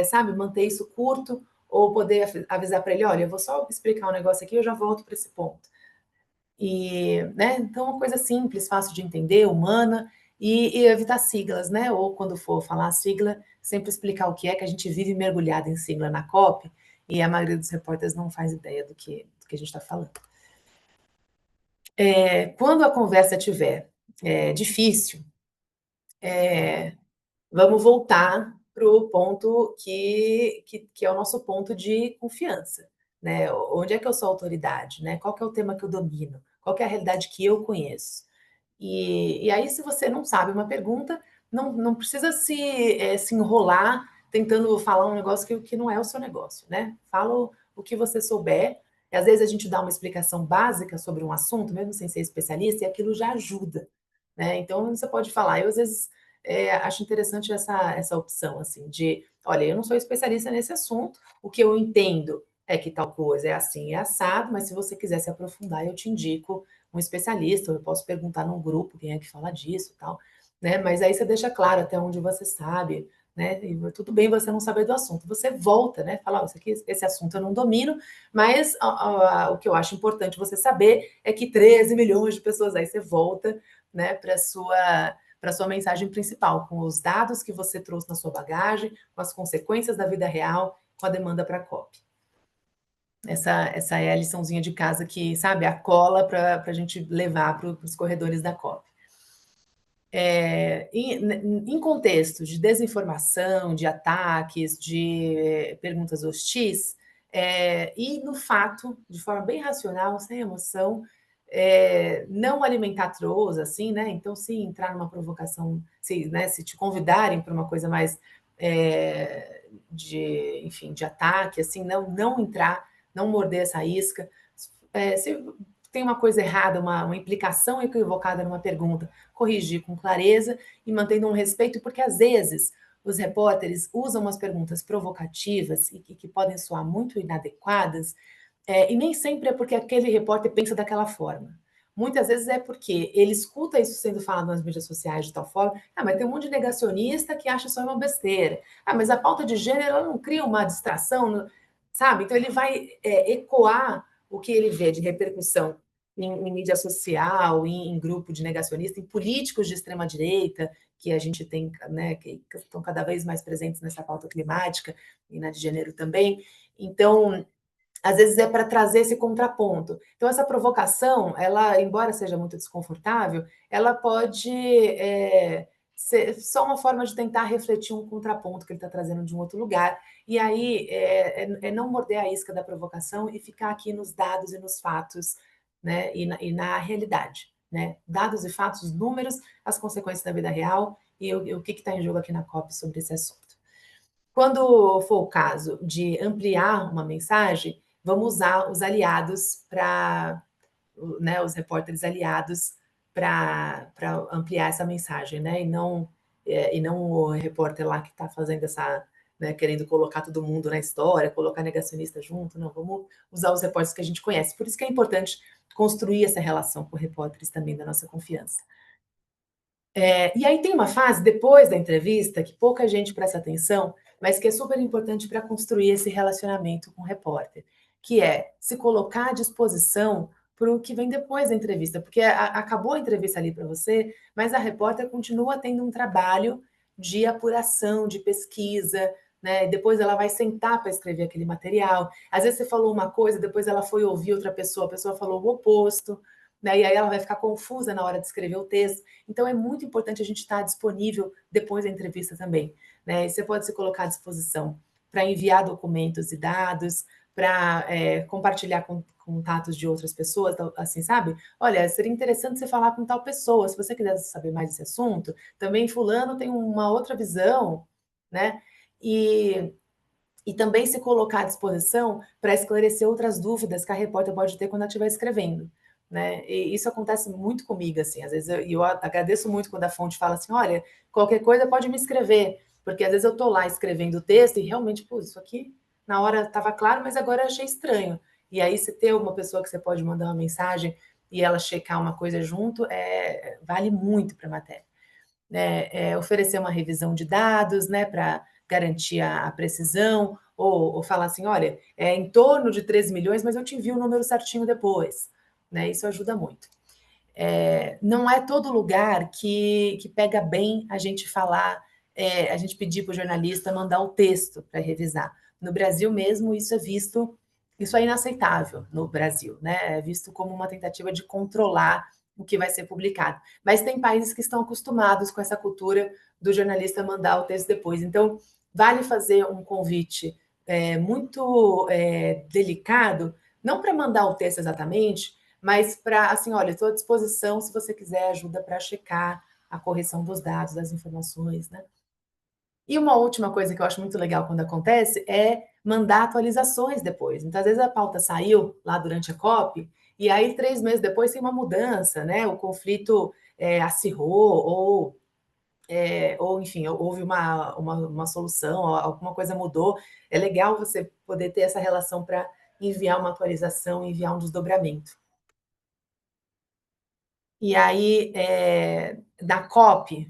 sabe? Manter isso curto, ou poder avisar para ele: olha, eu vou só explicar um negócio aqui e eu já volto para esse ponto. E, né? Então, uma coisa simples, fácil de entender, humana, e evitar siglas, né? Ou quando for falar a sigla, sempre explicar o que é, que a gente vive mergulhado em sigla na COP, e a maioria dos repórteres não faz ideia do que a gente está falando. Quando a conversa estiver difícil, vamos voltar para o ponto que é o nosso ponto de confiança, né? Onde é que eu sou autoridade, né? Qual que é o tema que eu domino? Qual que é a realidade que eu conheço? E aí, se você não sabe uma pergunta, não precisa se enrolar tentando falar um negócio que não é o seu negócio, né? Fala o que você souber. E às vezes a gente dá uma explicação básica sobre um assunto, mesmo sem ser especialista, e aquilo já ajuda, né? Então você pode falar. Eu às vezes acho interessante essa opção, assim, de, olha, eu não sou especialista nesse assunto, o que eu entendo é que tal coisa é assim e assado, mas se você quiser se aprofundar, eu te indico um especialista, eu posso perguntar num grupo quem é que fala disso, tal, né? Mas aí você deixa claro até onde você sabe, né? E tudo bem você não saber do assunto, você volta, né? Fala, esse assunto eu não domino, mas o que eu acho importante você saber é que 13 milhões de pessoas, aí você volta, né, para sua mensagem principal, com os dados que você trouxe na sua bagagem, com as consequências da vida real, com a demanda para a COP. Essa é a liçãozinha de casa que, sabe, a cola para a gente levar para os corredores da COP. Em contextos de desinformação, de ataques, de perguntas hostis, e no fato, de forma bem racional, sem emoção, não alimentar trolls, assim, né? Então, se entrar numa provocação, se te convidarem para uma coisa mais enfim, de ataque, assim, não entrar, não morder essa isca. Se tem uma coisa errada, uma implicação equivocada numa pergunta, corrigir com clareza e mantendo um respeito, porque às vezes os repórteres usam umas perguntas provocativas e que podem soar muito inadequadas, e nem sempre é porque aquele repórter pensa daquela forma. Muitas vezes é porque ele escuta isso sendo falado nas mídias sociais de tal forma, mas tem um monte de negacionista que acha isso uma besteira. Mas a pauta de gênero ela não cria uma distração, sabe? Então ele vai ecoar o que ele vê de repercussão em mídia social, em grupo de negacionistas, em políticos de extrema direita, que a gente tem, né, que estão cada vez mais presentes nessa pauta climática e na de gênero também. Então, às vezes é para trazer esse contraponto. Então, essa provocação, ela, embora seja muito desconfortável, ela pode ser só uma forma de tentar refletir um contraponto que ele está trazendo de um outro lugar. E aí é não morder a isca da provocação e ficar aqui nos dados e nos fatos, né? E na realidade. Né? Dados e fatos, números, as consequências da vida real e o que está em jogo aqui na COP sobre esse assunto. Quando for o caso de ampliar uma mensagem, vamos usar os aliados para, né, os repórteres aliados para ampliar essa mensagem, né? E não o repórter lá que está fazendo essa, né, querendo colocar todo mundo na história, colocar negacionista junto, não, vamos usar os repórteres que a gente conhece. Por isso que é importante construir essa relação com repórteres também da nossa confiança. E aí tem uma fase depois da entrevista que pouca gente presta atenção, mas que é super importante para construir esse relacionamento com o repórter, que é se colocar à disposição para o que vem depois da entrevista, porque acabou a entrevista ali para você, mas a repórter continua tendo um trabalho de apuração, de pesquisa, né? Depois ela vai sentar para escrever aquele material. Às vezes você falou uma coisa, depois ela foi ouvir outra pessoa, a pessoa falou o oposto, né? E aí ela vai ficar confusa na hora de escrever o texto. Então, é muito importante a gente estar disponível depois da entrevista também. Né? E você pode se colocar à disposição para enviar documentos e dados, para compartilhar contatos de outras pessoas, assim, sabe? Olha, seria interessante você falar com tal pessoa, se você quiser saber mais desse assunto, também fulano tem uma outra visão, né? E também se colocar à disposição para esclarecer outras dúvidas que a repórter pode ter quando ela estiver escrevendo. Né? E isso acontece muito comigo, assim, às vezes eu agradeço muito quando a fonte fala assim, olha, qualquer coisa pode me escrever, porque às vezes eu estou lá escrevendo o texto e realmente, pô, isso aqui na hora estava claro, mas agora eu achei estranho. E aí você ter uma pessoa que você pode mandar uma mensagem e ela checar uma coisa junto, vale muito para a matéria. Né? Oferecer uma revisão de dados, né, para garantir a precisão, ou falar assim, olha, é em torno de 13 milhões, mas eu te envio o número certinho depois. Né? Isso ajuda muito. Não é todo lugar que pega bem a gente falar, a gente pedir para o jornalista mandar o texto para revisar. No Brasil mesmo, isso é inaceitável no Brasil, né? É visto como uma tentativa de controlar o que vai ser publicado. Mas tem países que estão acostumados com essa cultura do jornalista mandar o texto depois. Então, vale fazer um convite muito delicado, não para mandar o texto exatamente, mas para, assim, olha, estou à disposição se você quiser ajuda para checar a correção dos dados, das informações, né? E uma última coisa que eu acho muito legal quando acontece é mandar atualizações depois. Então, às vezes a pauta saiu lá durante a COP, e aí 3 meses depois tem uma mudança, né? O conflito acirrou, ou enfim, houve uma solução, alguma coisa mudou. É legal você poder ter essa relação para enviar uma atualização, enviar um desdobramento. E aí, da COP,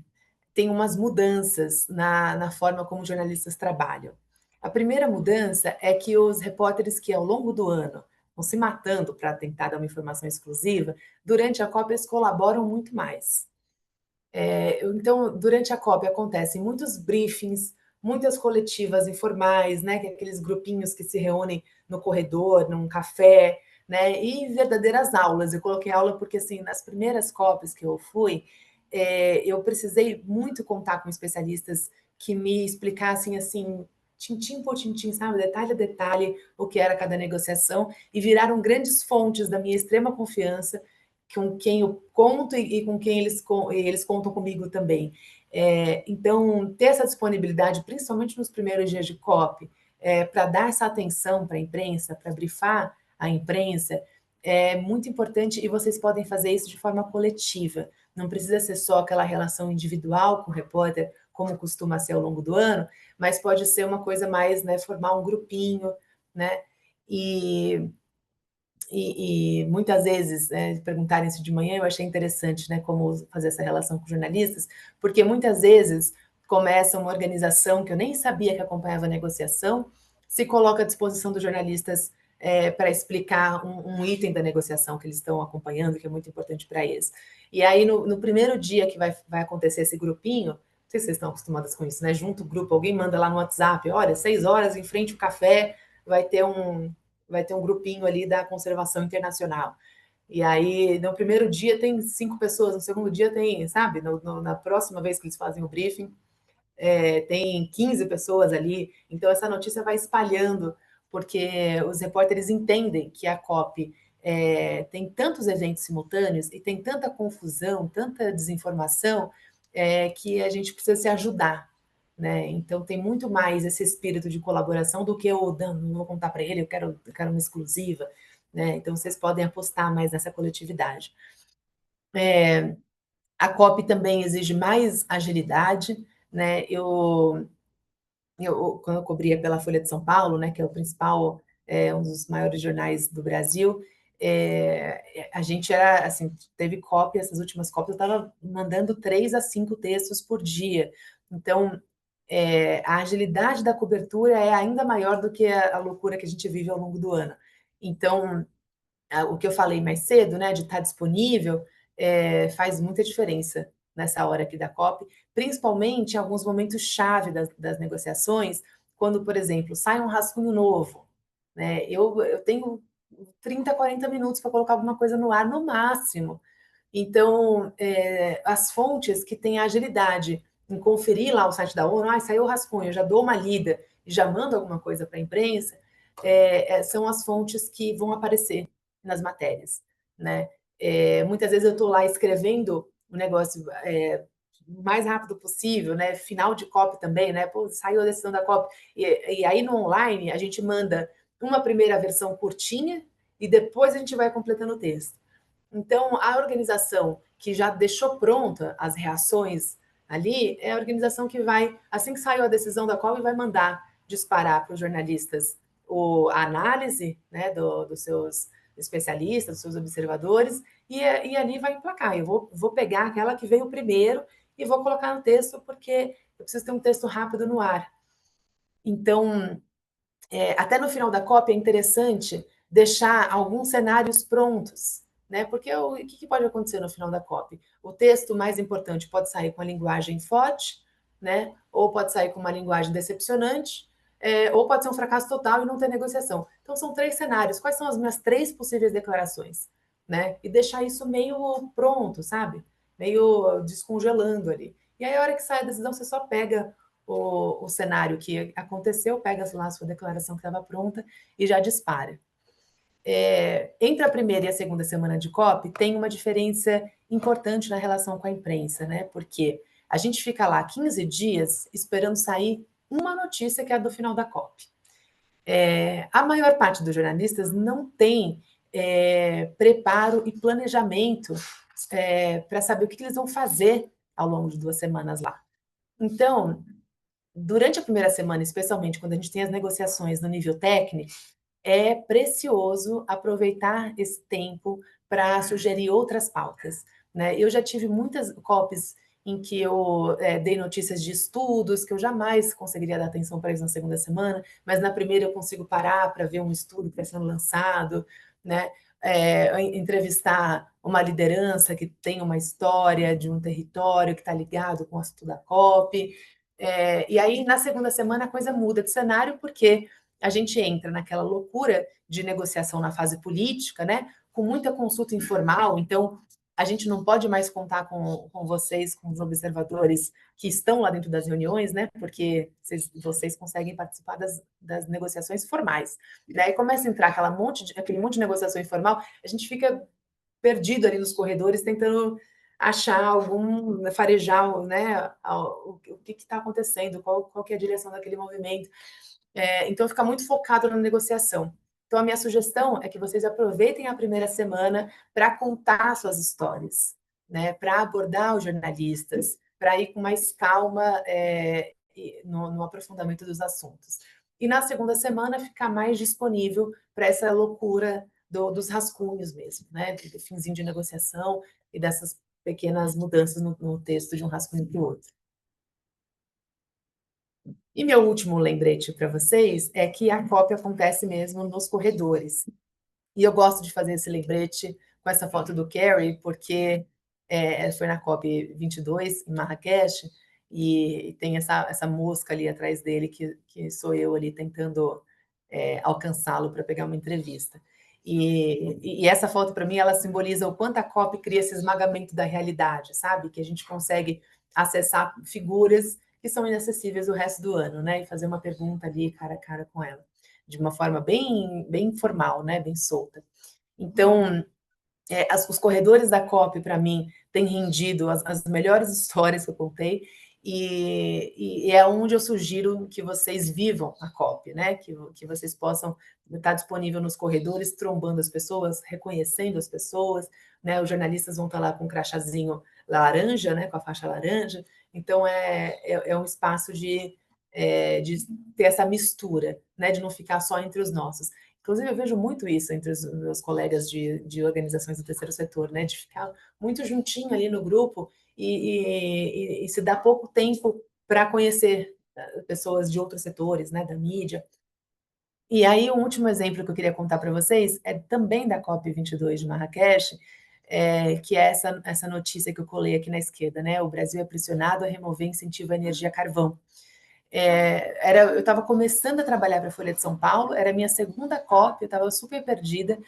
tem umas mudanças na forma como jornalistas trabalham. A primeira mudança é que os repórteres que ao longo do ano vão se matando para tentar dar uma informação exclusiva, durante a COP eles colaboram muito mais. Então, durante a COP acontecem muitos briefings, muitas coletivas informais, né, que é aqueles grupinhos que se reúnem no corredor, num café, né, e verdadeiras aulas. Eu coloquei aula porque, assim, nas primeiras COPs que eu fui, eu precisei muito contar com especialistas que me explicassem, assim, tintim por tintim, sabe, detalhe a detalhe, o que era cada negociação, e viraram grandes fontes da minha extrema confiança, com quem eu conto e com quem eles contam comigo também. Então, ter essa disponibilidade, principalmente nos primeiros dias de COP, para dar essa atenção para a imprensa, para brifar a imprensa, é muito importante e vocês podem fazer isso de forma coletiva. Não precisa ser só aquela relação individual com o repórter, como costuma ser ao longo do ano, mas pode ser uma coisa mais, né, formar um grupinho, né? E, e muitas vezes, né, perguntarem isso de manhã, eu achei interessante, né, como fazer essa relação com jornalistas, porque muitas vezes começa uma organização que eu nem sabia que acompanhava a negociação, se coloca à disposição dos jornalistas para explicar um item da negociação que eles estão acompanhando, que é muito importante para eles. E aí, no primeiro dia que vai acontecer esse grupinho, não sei se vocês estão acostumadas com isso, né? Junto o grupo, alguém manda lá no WhatsApp, olha, 6 horas em frente ao café, vai ter um, vai ter um grupinho ali da conservação internacional. E aí, no primeiro dia tem 5 pessoas, no segundo dia tem, sabe, na próxima vez que eles fazem o briefing, tem 15 pessoas ali. Então, essa notícia vai espalhando, porque os repórteres entendem que a COP tem tantos eventos simultâneos e tem tanta confusão, tanta desinformação, que a gente precisa se ajudar. Né? Então, tem muito mais esse espírito de colaboração do que eu não vou contar para ele, eu quero uma exclusiva. Né? Então, vocês podem apostar mais nessa coletividade. A COP também exige mais agilidade. Né? Quando eu cobria pela Folha de São Paulo, né, que é o principal, um dos maiores jornais do Brasil, a gente era, assim, teve cópia, essas últimas cópias, eu estava mandando 3 a 5 textos por dia. Então, a agilidade da cobertura é ainda maior do que a loucura que a gente vive ao longo do ano. Então, o que eu falei mais cedo, né, de estar disponível, faz muita diferença nessa hora aqui da COP, principalmente em alguns momentos chave das negociações, quando, por exemplo, sai um rascunho novo, né? Eu tenho 30, 40 minutos para colocar alguma coisa no ar no máximo. Então, as fontes que têm agilidade em conferir lá o site da ONU, saiu o rascunho, eu já dou uma lida e já mando alguma coisa para a imprensa, são as fontes que vão aparecer nas matérias, né? Muitas vezes eu estou lá escrevendo o negócio o mais rápido possível, né? Final de COP também, né? Pô, saiu a decisão da COP. E aí no online a gente manda uma primeira versão curtinha e depois a gente vai completando o texto. Então, a organização que já deixou pronta as reações ali é a organização que vai, assim que saiu a decisão da COP, vai mandar disparar para os jornalistas a análise, né, dos seus especialistas, dos seus observadores, e ali vai emplacar. Eu vou pegar aquela que veio primeiro e vou colocar no texto, porque eu preciso ter um texto rápido no ar. Então, até no final da cópia é interessante deixar alguns cenários prontos, né? Porque o que pode acontecer no final da cópia? O texto mais importante pode sair com a linguagem forte, né? Ou pode sair com uma linguagem decepcionante, ou pode ser um fracasso total e não ter negociação. Então são 3 cenários. Quais são as minhas 3 possíveis declarações, né? E deixar isso meio pronto, sabe? Meio descongelando ali. E aí a hora que sai a decisão você só pega o cenário que aconteceu, pega lá a sua declaração que estava pronta e já dispara. Entre a primeira e a segunda semana de COP, tem uma diferença importante na relação com a imprensa, né? Porque a gente fica lá 15 dias esperando sair uma notícia que é a do final da COP. A maior parte dos jornalistas não tem preparo e planejamento para saber o que eles vão fazer ao longo de 2 semanas lá. Então, durante a primeira semana, especialmente quando a gente tem as negociações no nível técnico, é precioso aproveitar esse tempo para sugerir outras pautas. Né? Eu já tive muitas COPs em que eu dei notícias de estudos que eu jamais conseguiria dar atenção para eles na segunda semana, mas na primeira eu consigo parar para ver um estudo que está sendo lançado, né? Entrevistar uma liderança que tem uma história de um território que está ligado com o assunto da COP. E aí, na segunda semana, a coisa muda de cenário, porque a gente entra naquela loucura de negociação na fase política, né? Com muita consulta informal. Então, a gente não pode mais contar com vocês, com os observadores que estão lá dentro das reuniões, né? Porque vocês conseguem participar das negociações formais. Daí começa a entrar aquele monte de negociação informal, a gente fica perdido ali nos corredores, tentando achar farejar, né, o que está acontecendo, qual que é a direção daquele movimento. Então, fica muito focado na negociação. Então, a minha sugestão é que vocês aproveitem a primeira semana para contar suas histórias, né, para abordar os jornalistas, para ir com mais calma no aprofundamento dos assuntos. E na segunda semana, ficar mais disponível para essa loucura dos rascunhos mesmo, né, do finzinho de negociação e dessas pequenas mudanças no texto de um rascunho para o outro. E meu último lembrete para vocês é que a COP acontece mesmo nos corredores. E eu gosto de fazer esse lembrete com essa foto do Kerry, porque foi na COP 22, em Marrakech, e tem essa mosca ali atrás dele, que sou eu ali tentando alcançá-lo para pegar uma entrevista. E essa foto, para mim, ela simboliza o quanto a COP cria esse esmagamento da realidade, sabe? Que a gente consegue acessar figuras que são inacessíveis o resto do ano, né? E fazer uma pergunta ali cara a cara com ela, de uma forma bem, bem informal, né? Bem solta. Então, os corredores da COP, para mim, têm rendido as melhores histórias que eu contei, e é onde eu sugiro que vocês vivam a COP, né? Que vocês possam estar disponível nos corredores, trombando as pessoas, reconhecendo as pessoas, né? Os jornalistas vão estar lá com um crachazinho laranja, né? Com a faixa laranja. Então, é um espaço de ter essa mistura, né? De não ficar só entre os nossos. Inclusive, eu vejo muito isso entre os meus colegas de organizações do terceiro setor, né? De ficar muito juntinho ali no grupo e se dar pouco tempo para conhecer pessoas de outros setores, né? Da mídia. E aí, o último exemplo que eu queria contar para vocês é também da COP22 de Marrakech, que é essa notícia que eu colei aqui na esquerda, né? O Brasil é pressionado a remover incentivo à energia carvão. Eu estava começando a trabalhar para a Folha de São Paulo, era a minha segunda COP, eu estava super perdida.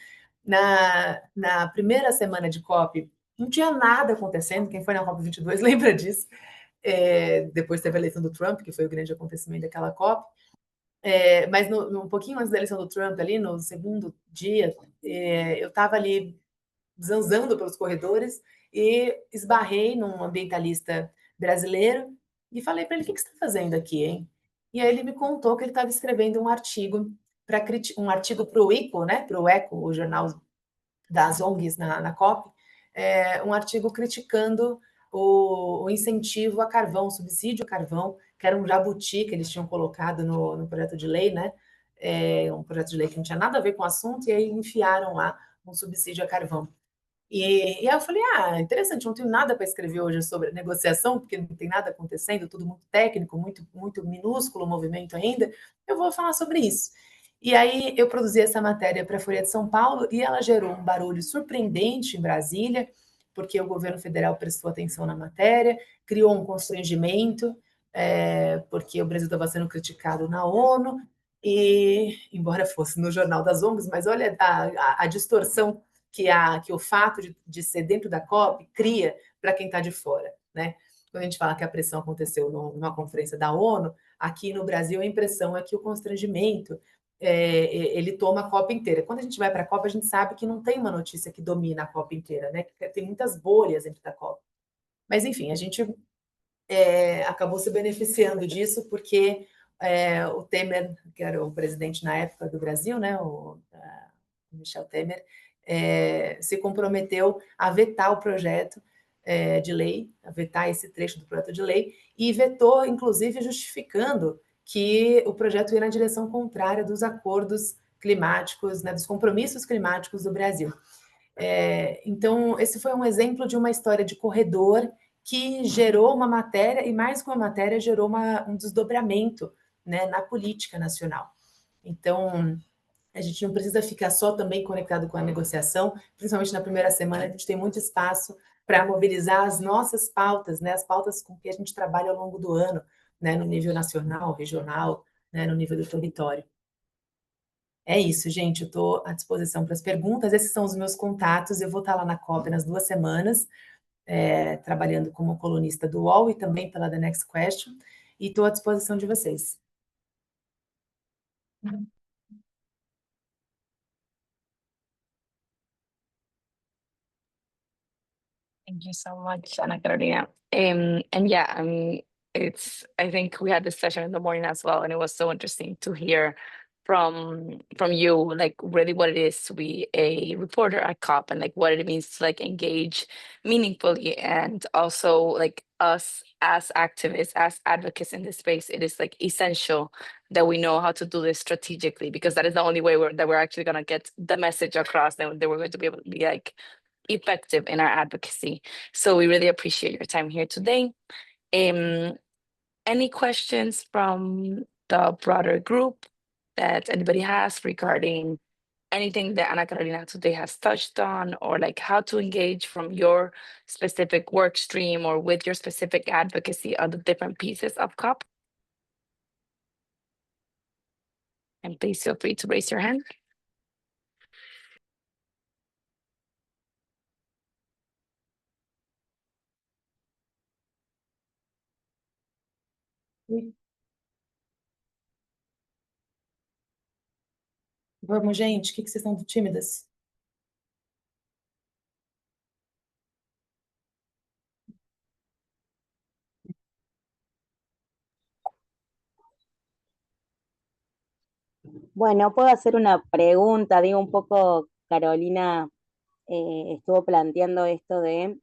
Na primeira semana de COP, não tinha nada acontecendo, quem foi na COP 22 lembra disso. Depois teve a eleição do Trump, que foi o grande acontecimento daquela COP. Mas um pouquinho antes da eleição do Trump, ali no segundo dia, eu estava ali zanzando pelos corredores e esbarrei num ambientalista brasileiro e falei para ele: o que você está fazendo aqui, hein? E aí ele me contou que ele estava escrevendo um artigo para o ICO, né? Para o ECO, o jornal das ONGs na COP, um artigo criticando o incentivo a carvão, o subsídio a carvão, que era um jabuti que eles tinham colocado no projeto de lei, né? Um projeto de lei que não tinha nada a ver com o assunto, e aí enfiaram lá um subsídio a carvão. E aí eu falei, interessante, não tenho nada para escrever hoje sobre negociação, porque não tem nada acontecendo, tudo muito técnico, muito, muito minúsculo o movimento ainda, eu vou falar sobre isso. E aí eu produzi essa matéria para a Folha de São Paulo e ela gerou um barulho surpreendente em Brasília, porque o governo federal prestou atenção na matéria, criou um constrangimento, porque o Brasil estava sendo criticado na ONU, e embora fosse no Jornal das ONGs, mas olha a distorção que o fato de ser dentro da COP cria para quem está de fora, né? Quando a gente fala que a pressão aconteceu numa conferência da ONU, aqui no Brasil a impressão é que o constrangimento ele toma a COP inteira. Quando a gente vai para a COP, a gente sabe que não tem uma notícia que domina a COP inteira, né? Tem muitas bolhas dentro da COP. Mas, enfim, a gente acabou se beneficiando disso porque o Temer, que era o presidente na época do Brasil, né? O Michel Temer, se comprometeu a vetar o projeto de lei, a vetar esse trecho do projeto de lei, e vetou, inclusive, justificando que o projeto ia na direção contrária dos acordos climáticos, né, dos compromissos climáticos do Brasil. Então, esse foi um exemplo de uma história de corredor que gerou uma matéria, e mais que uma matéria, gerou um desdobramento, né, na política nacional. Então, a gente não precisa ficar só também conectado com a negociação, principalmente na primeira semana, a gente tem muito espaço para mobilizar as nossas pautas, né, as pautas com que a gente trabalha ao longo do ano, né, no nível nacional, regional, né, no nível do território. É isso, gente, eu estou à disposição para as perguntas, esses são os meus contatos, eu vou estar lá na COP nas 2 semanas, trabalhando como colunista do UOL e também pela The Next Question, e estou à disposição de vocês. Thank you so much, Ana Carolina. And yeah, I mean, I think we had this session in the morning as well, and it was so interesting to hear from you, like really what it is to be a reporter at COP and like what it means to like engage meaningfully, and also like us as activists, as advocates in this space, it is like essential that we know how to do this strategically, because that is the only way that we're actually going to get the message across, that we're going to be able to be like effective in our advocacy. So we really appreciate your time here today. Any questions from the broader group that anybody has regarding anything that Ana Carolina today has touched on, or like how to engage from your specific work stream or with your specific advocacy on the different pieces of COP? And please feel free to raise your hand. Vamos, gente, o que vocês estão tímidas? Bueno, puedo hacer una pregunta, digo un poco, Carolina estuvo planteando esto de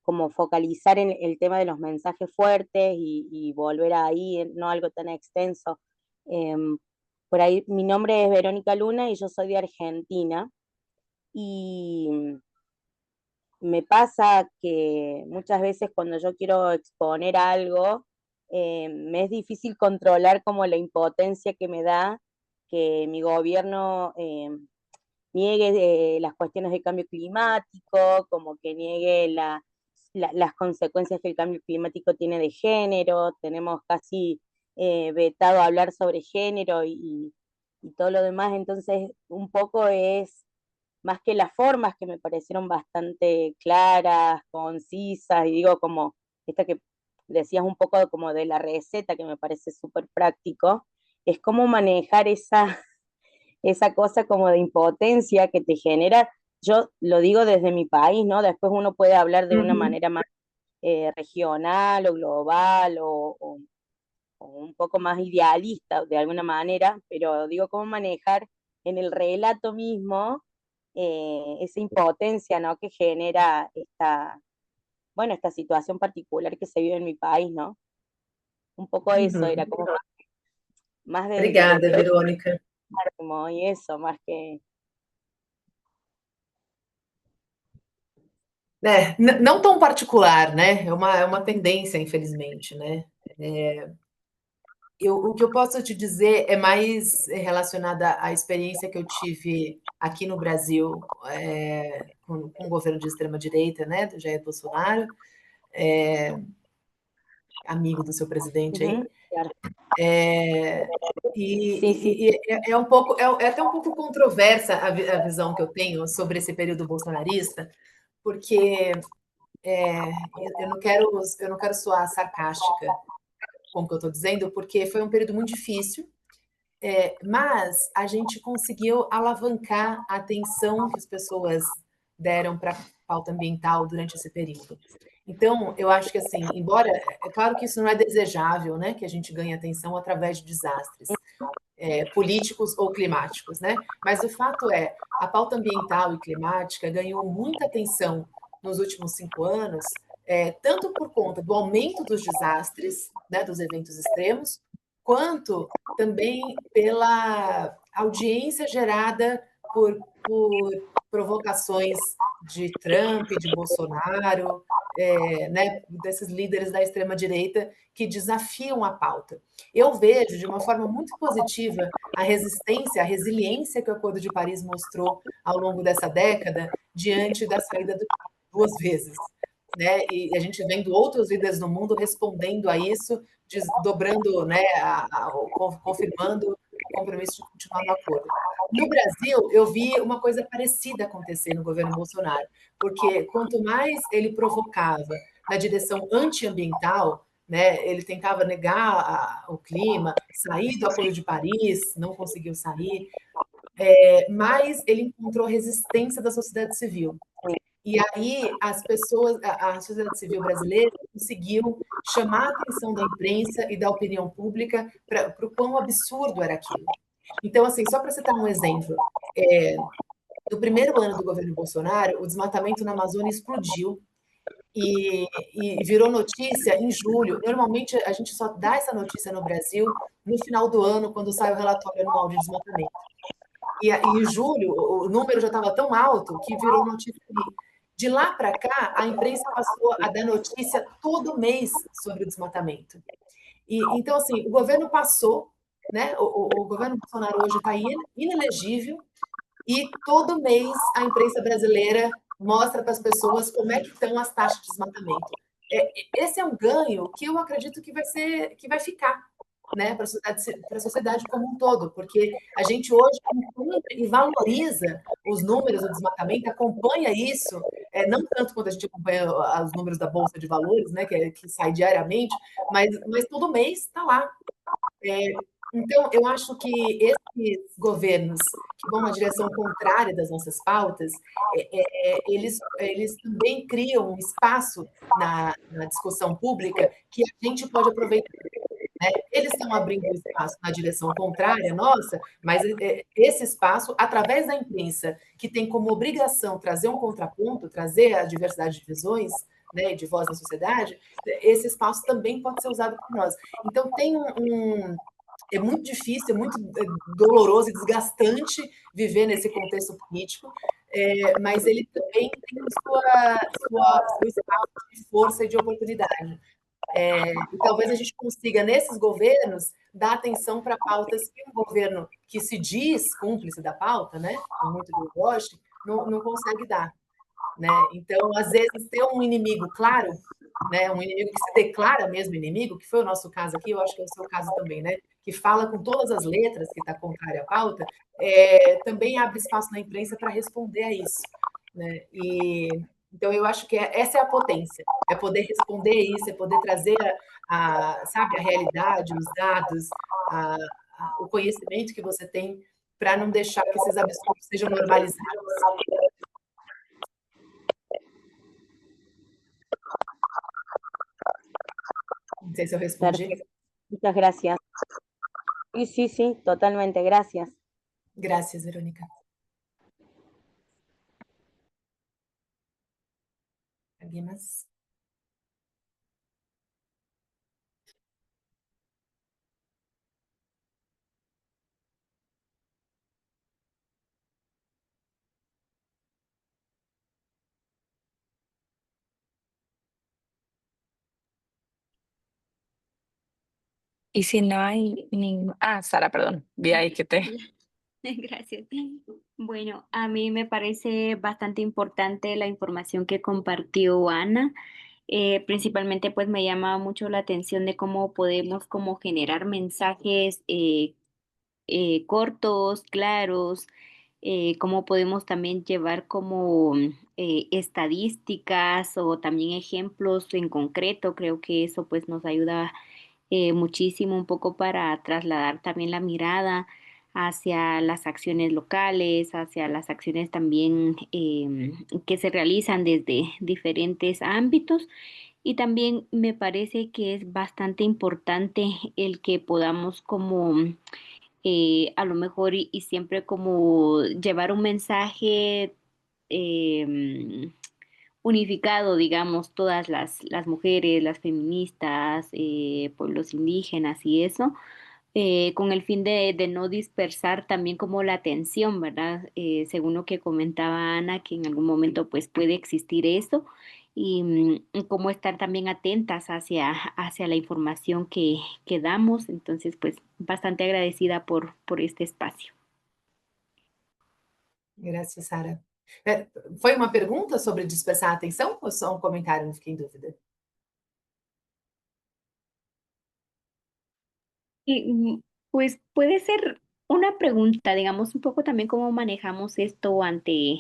como focalizar en el tema de los mensajes fuertes y volver ahí, no algo tan extenso. Por ahí, mi nombre es Verónica Luna y yo soy de Argentina, y me pasa que muchas veces cuando yo quiero exponer algo, me es difícil controlar como la impotencia que me da que mi gobierno niegue las cuestiones de cambio climático, como que niegue las consecuencias que el cambio climático tiene de género. Tenemos casi vetado hablar sobre género y todo lo demás. Entonces, un poco es más que las formas que me parecieron bastante claras, concisas, y digo como esta que decías un poco como de la receta, que me parece súper práctico, es cómo manejar esa cosa como de impotencia que te genera. Yo lo digo desde mi país, ¿no? Después uno puede hablar de una manera más regional o global o un poco más idealista de alguna manera, pero digo cómo manejar en el relato mismo esa impotencia, ¿no? Que genera esta situación particular que se vive en mi país, ¿no? Un poco eso, era como más de Obrigada, Verônica. y eso, más que... Não tão particular, né? É uma tendência, infelizmente, né? O que eu posso te dizer é mais relacionada à experiência que eu tive aqui no Brasil, com o governo de extrema-direita, né, do Jair Bolsonaro, amigo do seu presidente aí. Claro. É um pouco, é até um pouco controversa a visão que eu tenho sobre esse período bolsonarista, porque eu não quero soar sarcástica com o que eu estou dizendo, porque foi um período muito difícil, mas a gente conseguiu alavancar a atenção que as pessoas deram para a pauta ambiental durante esse período. Então, eu acho que, assim, embora, é claro que isso não é desejável, né, que a gente ganhe atenção através de desastres políticos ou climáticos, né? Mas o fato é, a pauta ambiental e climática ganhou muita atenção nos últimos 5 anos, tanto por conta do aumento dos desastres, né, dos eventos extremos, quanto também pela audiência gerada por provocações de Trump, de Bolsonaro, né, desses líderes da extrema-direita que desafiam a pauta. Eu vejo, de uma forma muito positiva, a resistência, a resiliência que o Acordo de Paris mostrou ao longo dessa década, diante da saída do 2 vezes, né? E a gente vendo outros líderes no mundo respondendo a isso, desdobrando, né, confirmando o compromisso de continuar no acordo. No Brasil, eu vi uma coisa parecida acontecer no governo Bolsonaro, porque quanto mais ele provocava na direção antiambiental, né, ele tentava negar o clima, sair do Acordo de Paris, não conseguiu sair, mais ele encontrou resistência da sociedade civil. E aí as pessoas, a sociedade civil brasileira conseguiu chamar a atenção da imprensa e da opinião pública para o quão absurdo era aquilo. Então, assim, só para citar um exemplo, no primeiro ano do governo Bolsonaro, o desmatamento na Amazônia explodiu e virou notícia em julho. Normalmente, a gente só dá essa notícia no Brasil no final do ano, quando sai o relatório anual de desmatamento. E em julho, o número já estava tão alto que virou notícia ali. De lá para cá, a imprensa passou a dar notícia todo mês sobre o desmatamento. Então, assim, o governo passou, né? O governo Bolsonaro hoje está inelegível e todo mês a imprensa brasileira mostra para as pessoas como é que estão as taxas de desmatamento. Esse é um ganho que eu acredito que vai ficar, né, para a sociedade como um todo, porque a gente hoje encontra e valoriza os números do desmatamento, acompanha isso, não tanto quando a gente acompanha os números da Bolsa de Valores, né, que sai diariamente, mas todo mês está lá. Então, eu acho que esses governos que vão na direção contrária das nossas pautas, eles também criam um espaço na discussão pública que a gente pode aproveitar. Né? Eles estão abrindo espaço na direção contrária, nossa, mas esse espaço, através da imprensa, que tem como obrigação trazer um contraponto, trazer a diversidade de visões, né, de voz na sociedade, esse espaço também pode ser usado por nós. Então, tem é muito difícil, é muito doloroso e desgastante viver nesse contexto político, mas ele também tem seu espaço de força e de oportunidade. E talvez a gente consiga, nesses governos, dar atenção para pautas que um governo que se diz cúmplice da pauta, né, com muito do gosto, não consegue dar. Né? Então, às vezes, ter um inimigo claro, né, um inimigo que se declara mesmo inimigo, que foi o nosso caso aqui, eu acho que é o seu caso também, né, que fala com todas as letras que está contrário à pauta, também abre espaço na imprensa para responder a isso. Né? Então, eu acho que essa é a potência, é poder responder isso, é poder trazer sabe, a realidade, os dados, o conhecimento que você tem para não deixar que esses absurdos sejam normalizados. No sé si respondí. Perfecto. Muchas gracias. Sí, totalmente, gracias. Gracias, Verónica. ¿Alguien más? Y si no hay ningún... Ah, Sara, perdón, vi ahí que te... Gracias. Bueno, a mí me parece bastante importante la información que compartió Ana. Principalmente pues me llama mucho la atención de cómo podemos como generar mensajes cortos, claros, cómo podemos también llevar como estadísticas o también ejemplos en concreto. Creo que eso pues nos ayuda muchísimo un poco para trasladar también la mirada hacia las acciones locales, hacia las acciones también que se realizan desde diferentes ámbitos. Y también me parece que es bastante importante el que podamos como a lo mejor y siempre como llevar un mensaje unificado, digamos, todas las mujeres, las feministas, pueblos indígenas y eso, con el fin de no dispersar también como la atención, ¿verdad? Según lo que comentaba Ana, que en algún momento pues puede existir eso y cómo estar también atentas hacia la información que damos. Entonces, pues bastante agradecida por este espacio. Gracias, Sara. Foi uma pergunta sobre dispersar a atenção ou só um comentário? Não fiquei em dúvida. Y pues puede ser una pregunta, digamos, un poco también cómo manejamos esto ante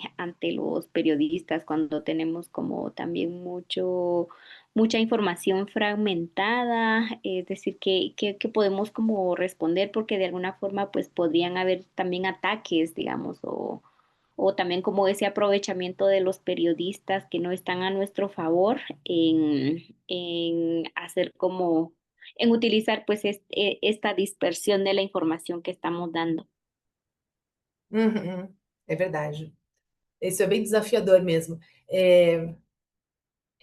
los periodistas cuando tenemos como también mucha información fragmentada, es decir, que podemos como responder porque de alguna forma pues podrían haber también ataques, digamos, o también como ese aprovechamiento de los periodistas que no están a nuestro favor en hacer como en utilizar pues esta dispersión de la información que estamos dando. Uhum, é verdade. Isso é bem desafiador mesmo. É,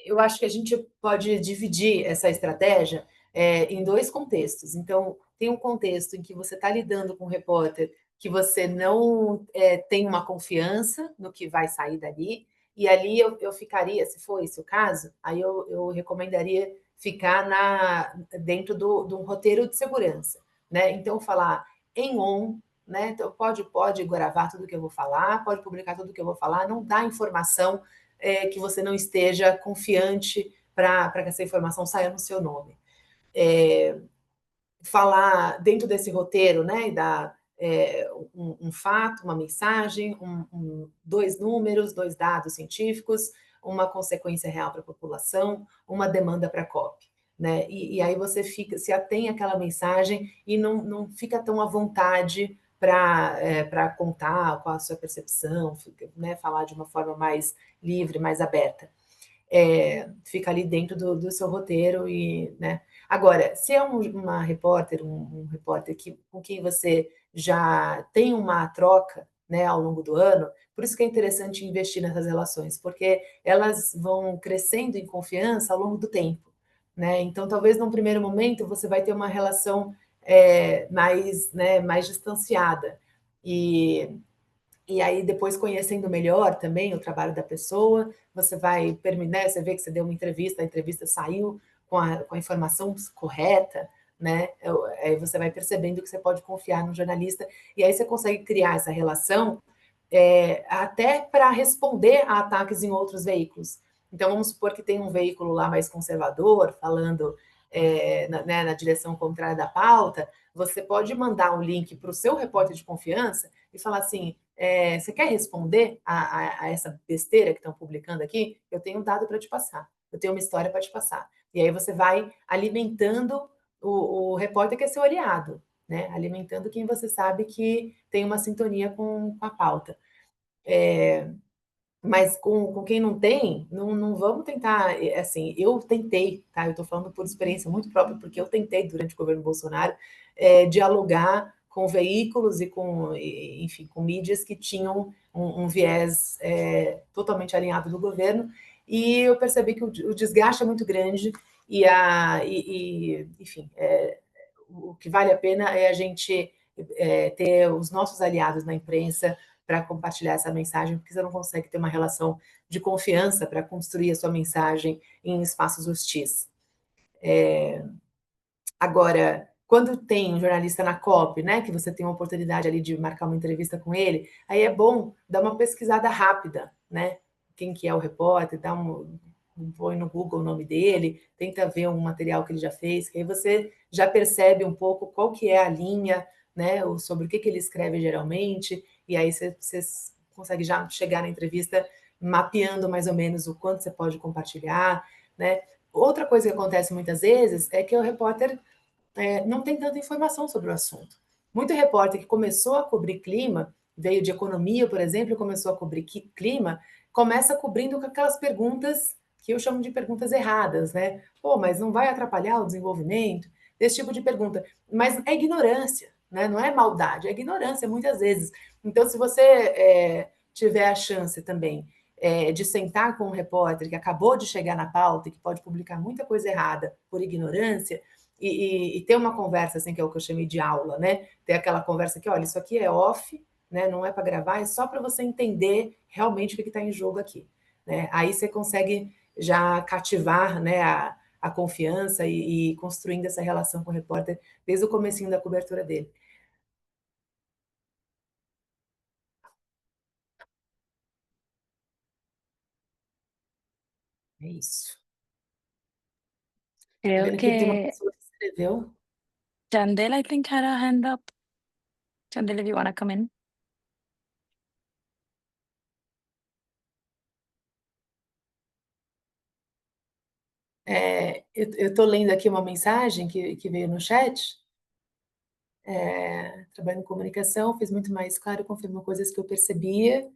eu acho que a gente pode dividir essa estratégia em dois contextos. Então, tem um contexto em que você está lidando com um repórter que você não tem uma confiança no que vai sair dali, e ali eu ficaria, se for esse o caso, aí eu recomendaria ficar dentro de um roteiro de segurança, né? Então, falar em on, né? Então, pode gravar tudo que eu vou falar, pode publicar tudo que eu vou falar, não dá informação que você não esteja confiante para que essa informação saia no seu nome. Falar dentro desse roteiro, né, e dar um fato, uma mensagem, dois números, dois dados científicos, uma consequência real para a população, uma demanda para a COP. Né? E aí você se atém àquela mensagem e não fica tão à vontade para contar qual a sua percepção, né? Falar de uma forma mais livre, mais aberta. Fica ali dentro do seu roteiro e, né? Agora, se é uma repórter, um repórter com quem você já tem uma troca, né, ao longo do ano, por isso que é interessante investir nessas relações, porque elas vão crescendo em confiança ao longo do tempo, né? Então, talvez num primeiro momento você vai ter uma relação mais distanciada e aí, depois, conhecendo melhor também o trabalho da pessoa, você vai terminar, você vê que você deu uma entrevista, a entrevista saiu com a informação correta, né? Aí você vai percebendo que você pode confiar no jornalista, e aí você consegue criar essa relação até para responder a ataques em outros veículos. Então, vamos supor que tem um veículo lá mais conservador, falando na direção contrária da pauta, você pode mandar um link para o seu repórter de confiança e falar assim, você quer responder a essa besteira que estão publicando aqui? Eu tenho um dado para te passar, eu tenho uma história para te passar. E aí você vai alimentando o repórter que é seu aliado, né? Alimentando quem você sabe que tem uma sintonia com a pauta. Mas com quem não tem, não vamos tentar, assim, eu tentei, tá? Eu estou falando por experiência muito própria, porque eu tentei, durante o governo Bolsonaro, dialogar com veículos enfim, com mídias que tinham um viés totalmente alinhado do governo, e eu percebi que o desgaste é muito grande, enfim, o que vale a pena é a gente ter os nossos aliados na imprensa para compartilhar essa mensagem, porque você não consegue ter uma relação de confiança para construir a sua mensagem em espaços hostis. Agora, quando tem um jornalista na COP, né, que você tem uma oportunidade ali de marcar uma entrevista com ele, aí é bom dar uma pesquisada rápida, né? Quem que é o repórter, põe no Google o nome dele, tenta ver um material que ele já fez, que aí você já percebe um pouco qual que é a linha, né, sobre o que ele escreve geralmente, e aí você consegue já chegar na entrevista mapeando mais ou menos o quanto você pode compartilhar, né? Outra coisa que acontece muitas vezes é que o repórter não tem tanta informação sobre o assunto. Muito repórter que começou a cobrir clima, veio de economia, por exemplo, e começou a cobrir clima, começa cobrindo com aquelas perguntas que eu chamo de perguntas erradas, né? Pô, mas não vai atrapalhar o desenvolvimento? Esse tipo de pergunta. Mas é ignorância, né? Não é maldade, é ignorância muitas vezes. Então, se você tiver a chance também de sentar com um repórter que acabou de chegar na pauta e que pode publicar muita coisa errada por ignorância, e ter uma conversa, assim, que é o que eu chamei de aula, né? Ter aquela conversa que, olha, isso aqui é off, né? Não é para gravar, é só para você entender realmente o que está em jogo aqui. Né? Aí você consegue já cativar, né, a confiança e construindo essa relação com o repórter desde o comecinho da cobertura dele. É isso. Tô Creo vendo que tem uma que pessoa que escreveu. Chandel, I think, had a hand up. Chandel, if you want to come in. Eu estou lendo aqui uma mensagem que veio no chat. Trabalho em comunicação, fiz muito mais claro, confirmou coisas que eu percebia.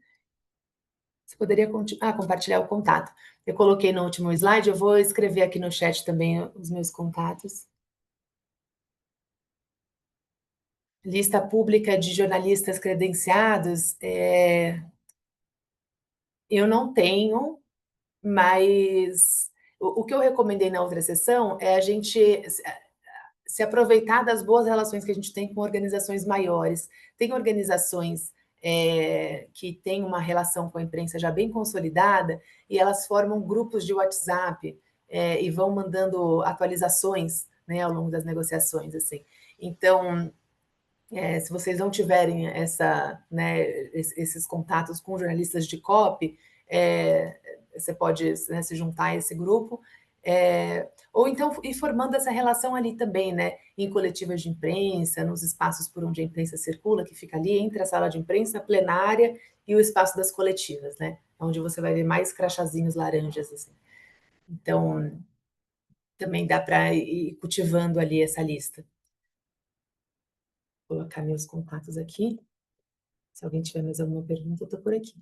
Você poderia compartilhar o contato. Eu coloquei no último slide, eu vou escrever aqui no chat também os meus contatos. Lista pública de jornalistas credenciados, eu não tenho, mas o que eu recomendei na outra sessão é a gente se aproveitar das boas relações que a gente tem com organizações maiores. Tem organizações que têm uma relação com a imprensa já bem consolidada e elas formam grupos de WhatsApp e vão mandando atualizações, né, ao longo das negociações, assim. Então, se vocês não tiverem esses contatos com jornalistas de COP, você pode, né, se juntar a esse grupo, ou então ir formando essa relação ali também, né, em coletivas de imprensa, nos espaços por onde a imprensa circula, que fica ali entre a sala de imprensa, a plenária e o espaço das coletivas, né, onde você vai ver mais crachazinhos laranjas, assim. Então, também dá para ir cultivando ali essa lista. Vou colocar meus contatos aqui. Se alguém tiver mais alguma pergunta, eu estou por aqui.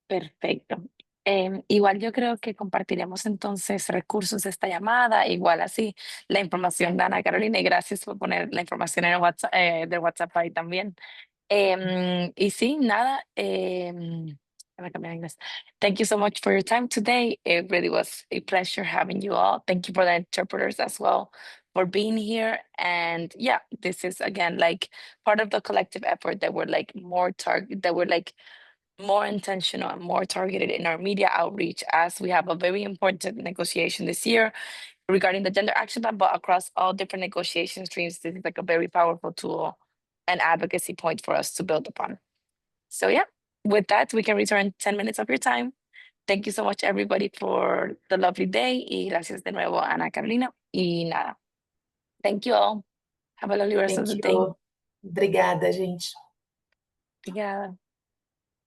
Perfecto. Igual yo creo que compartiremos entonces recursos de esta llamada, igual así la información de Ana Carolina, y gracias por poner la información en el WhatsApp, del WhatsApp ahí también. Y sí, nada, voy a cambiar a inglés. Thank you so much for your time today. It really was a pleasure having you all. Thank you for the interpreters as well for being here. And yeah, this is again like part of the collective effort that we're like more intentional and more targeted in our media outreach, as we have a very important negotiation this year regarding the gender action plan, but across all different negotiation streams, this is like a very powerful tool and advocacy point for us to build upon. So yeah, with that, we can return 10 minutes of your time. Thank you so much, everybody, for the lovely day. Y gracias de nuevo, Ana Carolina. Y nada. Thank you all. Have a lovely rest of the Thank day. you. Obrigada, gente. Obrigada.